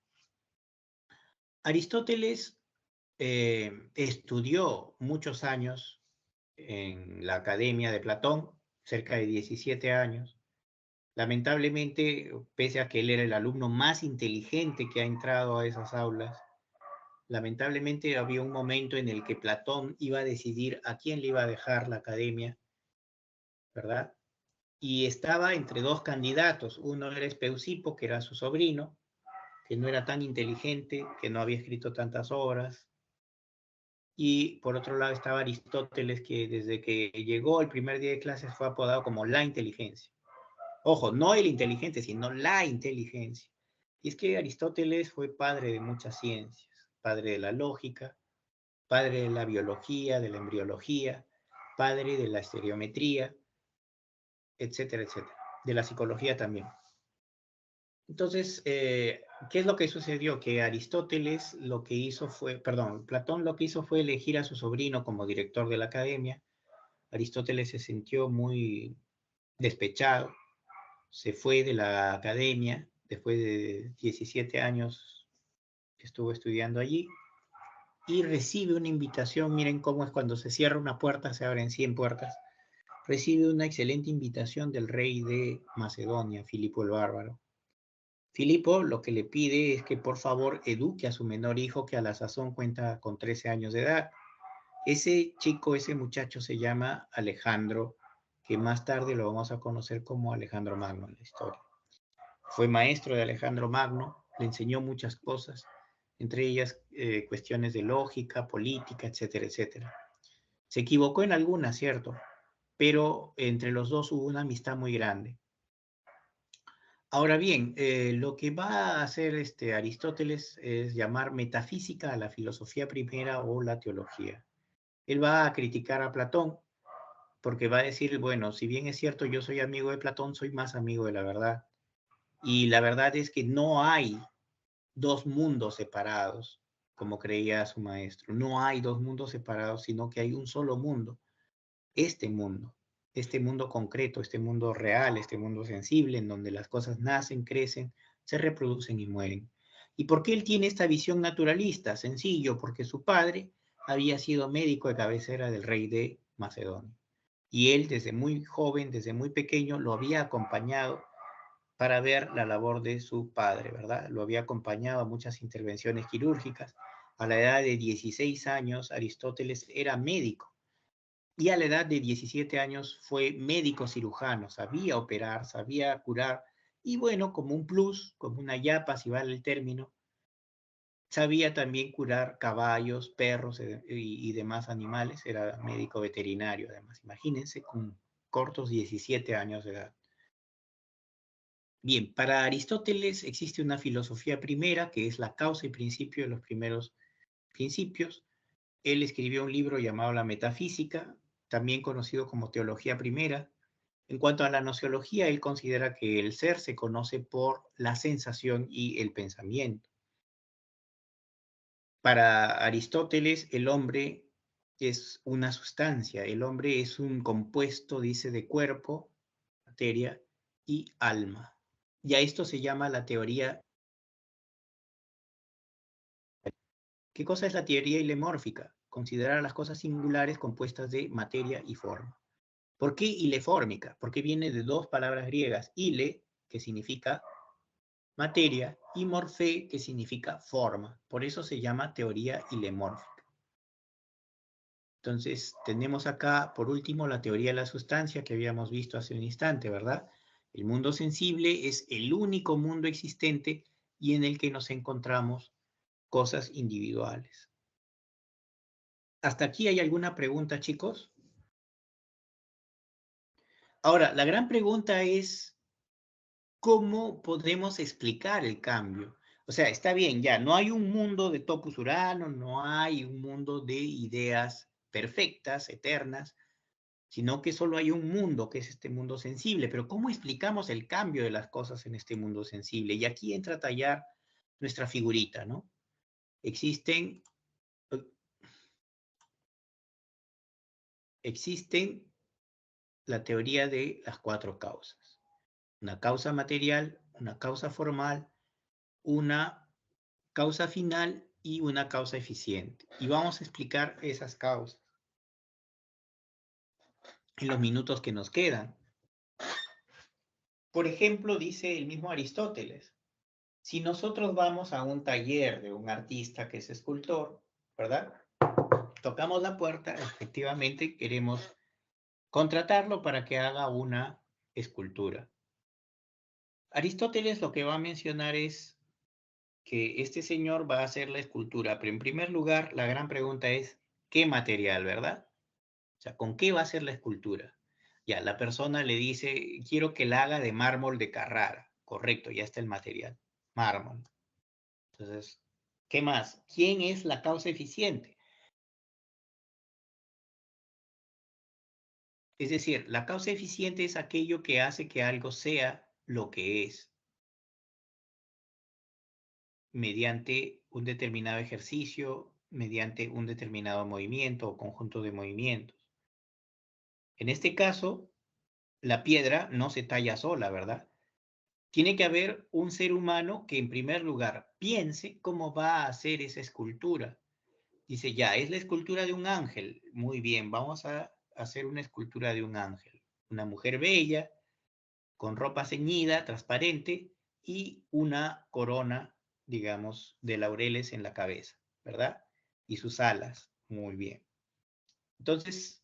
A: Aristóteles estudió muchos años en la Academia de Platón, cerca de 17 años. Lamentablemente, pese a que él era el alumno más inteligente que ha entrado a esas aulas, lamentablemente había un momento en el que Platón iba a decidir a quién le iba a dejar la academia, ¿verdad? Y estaba entre dos candidatos. Uno era Espeusipo, que era su sobrino, que no era tan inteligente, que no había escrito tantas obras. Y por otro lado estaba Aristóteles, que desde que llegó el primer día de clases fue apodado como la inteligencia. Ojo, no el inteligente, sino la inteligencia. Y es que Aristóteles fue padre de muchas ciencias, padre de la lógica, padre de la biología, de la embriología, padre de la estereometría, etcétera, etcétera. De la psicología también. Entonces, ¿qué es lo que sucedió? Que Aristóteles lo que hizo fue, perdón, Platón lo que hizo fue elegir a su sobrino como director de la academia. Aristóteles se sintió muy despechado, se fue de la academia después de 17 años que estuvo estudiando allí y recibe una invitación. Miren cómo es cuando se cierra una puerta, se abren 100 puertas. Recibe una excelente invitación del rey de Macedonia, Filipo el Bárbaro. Filipo lo que le pide es que por favor eduque a su menor hijo, que a la sazón cuenta con 13 años de edad. Ese chico, ese muchacho se llama Alejandro, que más tarde lo vamos a conocer como Alejandro Magno en la historia. Fue maestro de Alejandro Magno, le enseñó muchas cosas, entre ellas cuestiones de lógica, política, etcétera, etcétera. Se equivocó en algunas, cierto, pero entre los dos hubo una amistad muy grande. Ahora bien, lo que va a hacer Aristóteles es llamar metafísica a la filosofía primera o la teología. Él va a criticar a Platón porque va a decir, bueno, si bien es cierto yo soy amigo de Platón, soy más amigo de la verdad. Y la verdad es que no hay dos mundos separados, como creía su maestro. No hay dos mundos separados, sino que hay un solo mundo. Este mundo concreto, este mundo real, este mundo sensible, en donde las cosas nacen, crecen, se reproducen y mueren. ¿Y por qué él tiene esta visión naturalista? Sencillo, porque su padre había sido médico de cabecera del rey de Macedonia. Y él desde muy joven, desde muy pequeño, lo había acompañado para ver la labor de su padre, ¿verdad? Lo había acompañado a muchas intervenciones quirúrgicas. A la edad de 16 años, Aristóteles era médico. Y a la edad de 17 años fue médico cirujano, sabía operar, sabía curar, y bueno, como un plus, como una yapa, si vale el término, sabía también curar caballos, perros y demás animales, era médico veterinario además, imagínense, con cortos 17 años de edad. Bien, para Aristóteles existe una filosofía primera, que es la causa y principio de los primeros principios. Él escribió un libro llamado La Metafísica, también conocido como Teología Primera. En cuanto a la nociología, él considera que el ser se conoce por la sensación y el pensamiento. Para Aristóteles, el hombre es una sustancia, el hombre es un compuesto, dice, de cuerpo, materia y alma. Y a esto se llama la teoría. ¿Qué cosa es la teoría ilemórfica? Considerar a las cosas singulares compuestas de materia y forma. ¿Por qué ilefórmica? Porque viene de dos palabras griegas, ile, que significa materia, y morfé, que significa forma. Por eso se llama teoría ilemórfica. Entonces, tenemos acá, por último, la teoría de la sustancia que habíamos visto hace un instante, ¿verdad? El mundo sensible es el único mundo existente y en el que nos encontramos cosas individuales. ¿Hasta aquí hay alguna pregunta, chicos? Ahora, la gran pregunta es, ¿cómo podemos explicar el cambio? O sea, está bien, ya, no hay un mundo de topus urano, no hay un mundo de ideas perfectas, eternas, sino que solo hay un mundo, que es este mundo sensible. Pero ¿cómo explicamos el cambio de las cosas en este mundo sensible? Y aquí entra a tallar nuestra figurita, ¿no? Existen existen la teoría de las 4 causas. Una causa material, una causa formal, una causa final y una causa eficiente. Y vamos a explicar esas causas en los minutos que nos quedan. Por ejemplo, dice el mismo Aristóteles, si nosotros vamos a un taller de un artista que es escultor, ¿verdad? Tocamos la puerta, efectivamente queremos contratarlo para que haga una escultura. Aristóteles lo que va a mencionar es que este señor va a hacer la escultura, pero en primer lugar la gran pregunta es, ¿qué material, verdad? O sea, ¿con qué va a hacer la escultura? Ya, la persona le dice, quiero que la haga de mármol de Carrara. Correcto, ya está el material, mármol. Entonces, ¿qué más? ¿Quién es la causa eficiente? Es decir, la causa eficiente es aquello que hace que algo sea lo que es, mediante un determinado ejercicio, mediante un determinado movimiento o conjunto de movimientos. En este caso, la piedra no se talla sola, ¿verdad? Tiene que haber un ser humano que en primer lugar piense cómo va a hacer esa escultura. Dice, ya, es la escultura de un ángel. Muy bien, vamos a hacer una escultura de un ángel. Una mujer bella, con ropa ceñida, transparente, y una corona, digamos, de laureles en la cabeza, ¿verdad? Y sus alas. Muy bien. Entonces,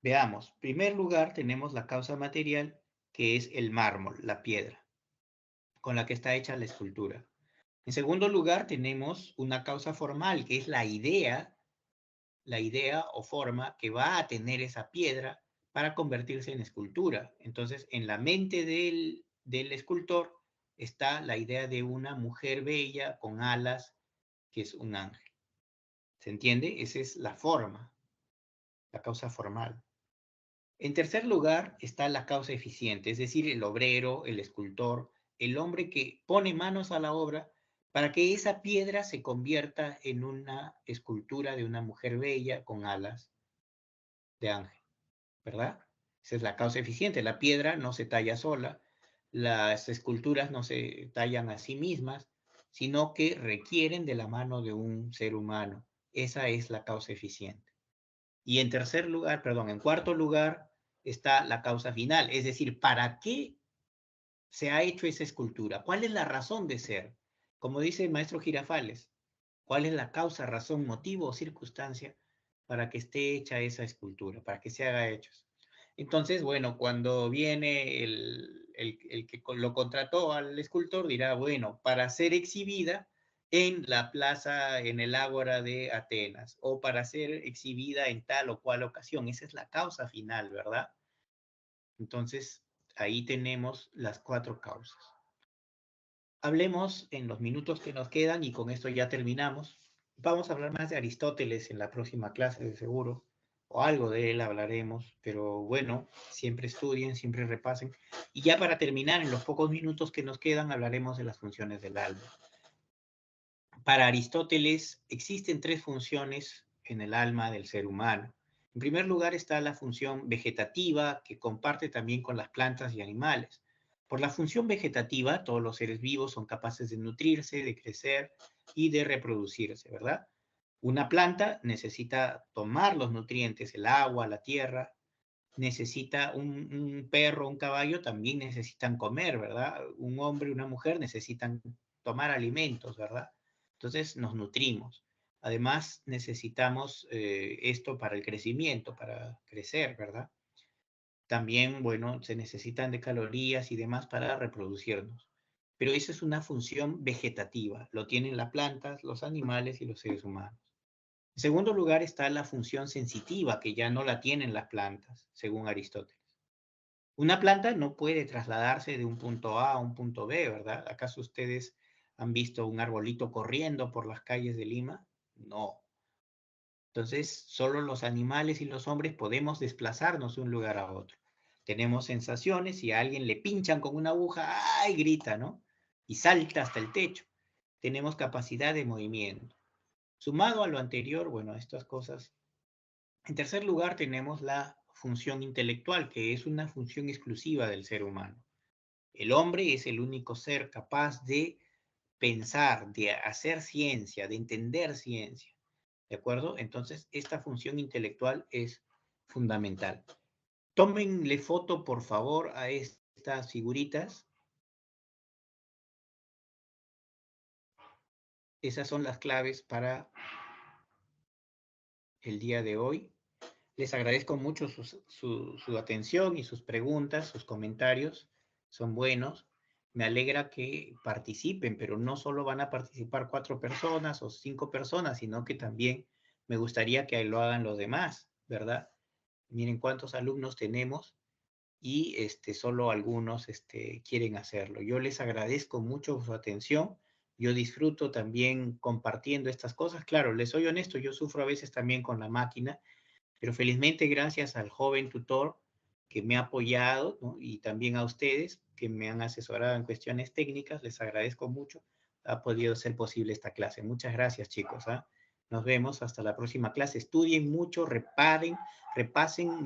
A: veamos. En primer lugar, tenemos la causa material, que es el mármol, la piedra, con la que está hecha la escultura. En segundo lugar, tenemos una causa formal, que es la idea o forma que va a tener esa piedra para convertirse en escultura. Entonces, en la mente del escultor está la idea de una mujer bella con alas, que es un ángel. ¿Se entiende? Esa es la forma, la causa formal. En tercer lugar está la causa eficiente, es decir, el obrero, el escultor, el hombre que pone manos a la obra para que esa piedra se convierta en una escultura de una mujer bella con alas de ángel, ¿verdad? Esa es la causa eficiente. La piedra no se talla sola, las esculturas no se tallan a sí mismas, sino que requieren de la mano de un ser humano. Esa es la causa eficiente. Y en cuarto lugar está la causa final, es decir, ¿para qué se ha hecho esa escultura? ¿Cuál es la razón de ser? Como dice el maestro Girafales, ¿cuál es la causa, razón, motivo o circunstancia para que esté hecha esa escultura, para que se haga hecho? Entonces, bueno, cuando viene el que lo contrató al escultor, dirá, bueno, para ser exhibida en la plaza, en el ágora de Atenas, o para ser exhibida en tal o cual ocasión. Esa es la causa final, ¿verdad? Entonces, ahí tenemos las 4 causas. Hablemos en los minutos que nos quedan, y con esto ya terminamos. Vamos a hablar más de Aristóteles en la próxima clase, de seguro, o algo de él hablaremos, pero bueno, siempre estudien, siempre repasen. Y ya para terminar, en los pocos minutos que nos quedan, hablaremos de las funciones del alma. Para Aristóteles existen 3 funciones en el alma del ser humano. En primer lugar está la función vegetativa, que comparte también con las plantas y animales. Por la función vegetativa, todos los seres vivos son capaces de nutrirse, de crecer y de reproducirse, ¿verdad? Una planta necesita tomar los nutrientes, el agua, la tierra. Necesita un perro, un caballo, también necesitan comer, ¿verdad? Un hombre, una mujer necesitan tomar alimentos, ¿verdad? Entonces nos nutrimos. Además, necesitamos esto para el crecimiento, para crecer, ¿verdad? También, bueno, se necesitan de calorías y demás para reproducirnos. Pero esa es una función vegetativa. Lo tienen las plantas, los animales y los seres humanos. En segundo lugar está la función sensitiva, que ya no la tienen las plantas, según Aristóteles. Una planta no puede trasladarse de un punto A a un punto B, ¿verdad? ¿Acaso ustedes han visto un arbolito corriendo por las calles de Lima? No. Entonces, solo los animales y los hombres podemos desplazarnos de un lugar a otro. Tenemos sensaciones, y a alguien le pinchan con una aguja, ¡ay!, grita, ¿no? Y salta hasta el techo. Tenemos capacidad de movimiento. Sumado a lo anterior, bueno, estas cosas En tercer lugar, tenemos la función intelectual, que es una función exclusiva del ser humano. El hombre es el único ser capaz de pensar, de hacer ciencia, de entender ciencia. ¿De acuerdo? Entonces, esta función intelectual es fundamental. Tómenle foto, por favor, a estas figuritas. Esas son las claves para el día de hoy. Les agradezco mucho su atención y sus preguntas, sus comentarios. Son buenos. Me alegra que participen, pero no solo van a participar 4 personas o 5 personas, sino que también me gustaría que lo hagan los demás, ¿verdad? Miren cuántos alumnos tenemos y solo algunos quieren hacerlo. Yo les agradezco mucho su atención. Yo disfruto también compartiendo estas cosas. Claro, les soy honesto, yo sufro a veces también con la máquina, pero felizmente gracias al joven tutor que me ha apoyado, ¿no? Y también a ustedes que me han asesorado en cuestiones técnicas, les agradezco mucho. Ha podido ser posible esta clase. Muchas gracias, chicos. Nos vemos hasta la próxima clase. Estudien mucho, repasen,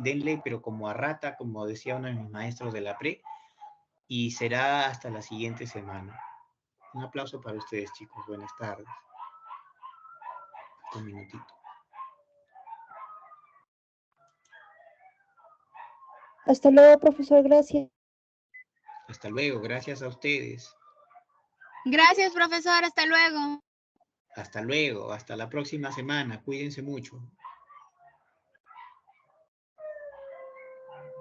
A: denle, pero como a rata, como decía uno de mis maestros de la pre, y será hasta la siguiente semana. Un aplauso para ustedes, chicos. Buenas tardes. Un minutito.
D: Hasta luego, profesor, gracias.
A: Hasta luego, gracias a ustedes.
E: Gracias, profesor. Hasta luego.
A: Hasta luego, hasta la próxima semana. Cuídense mucho.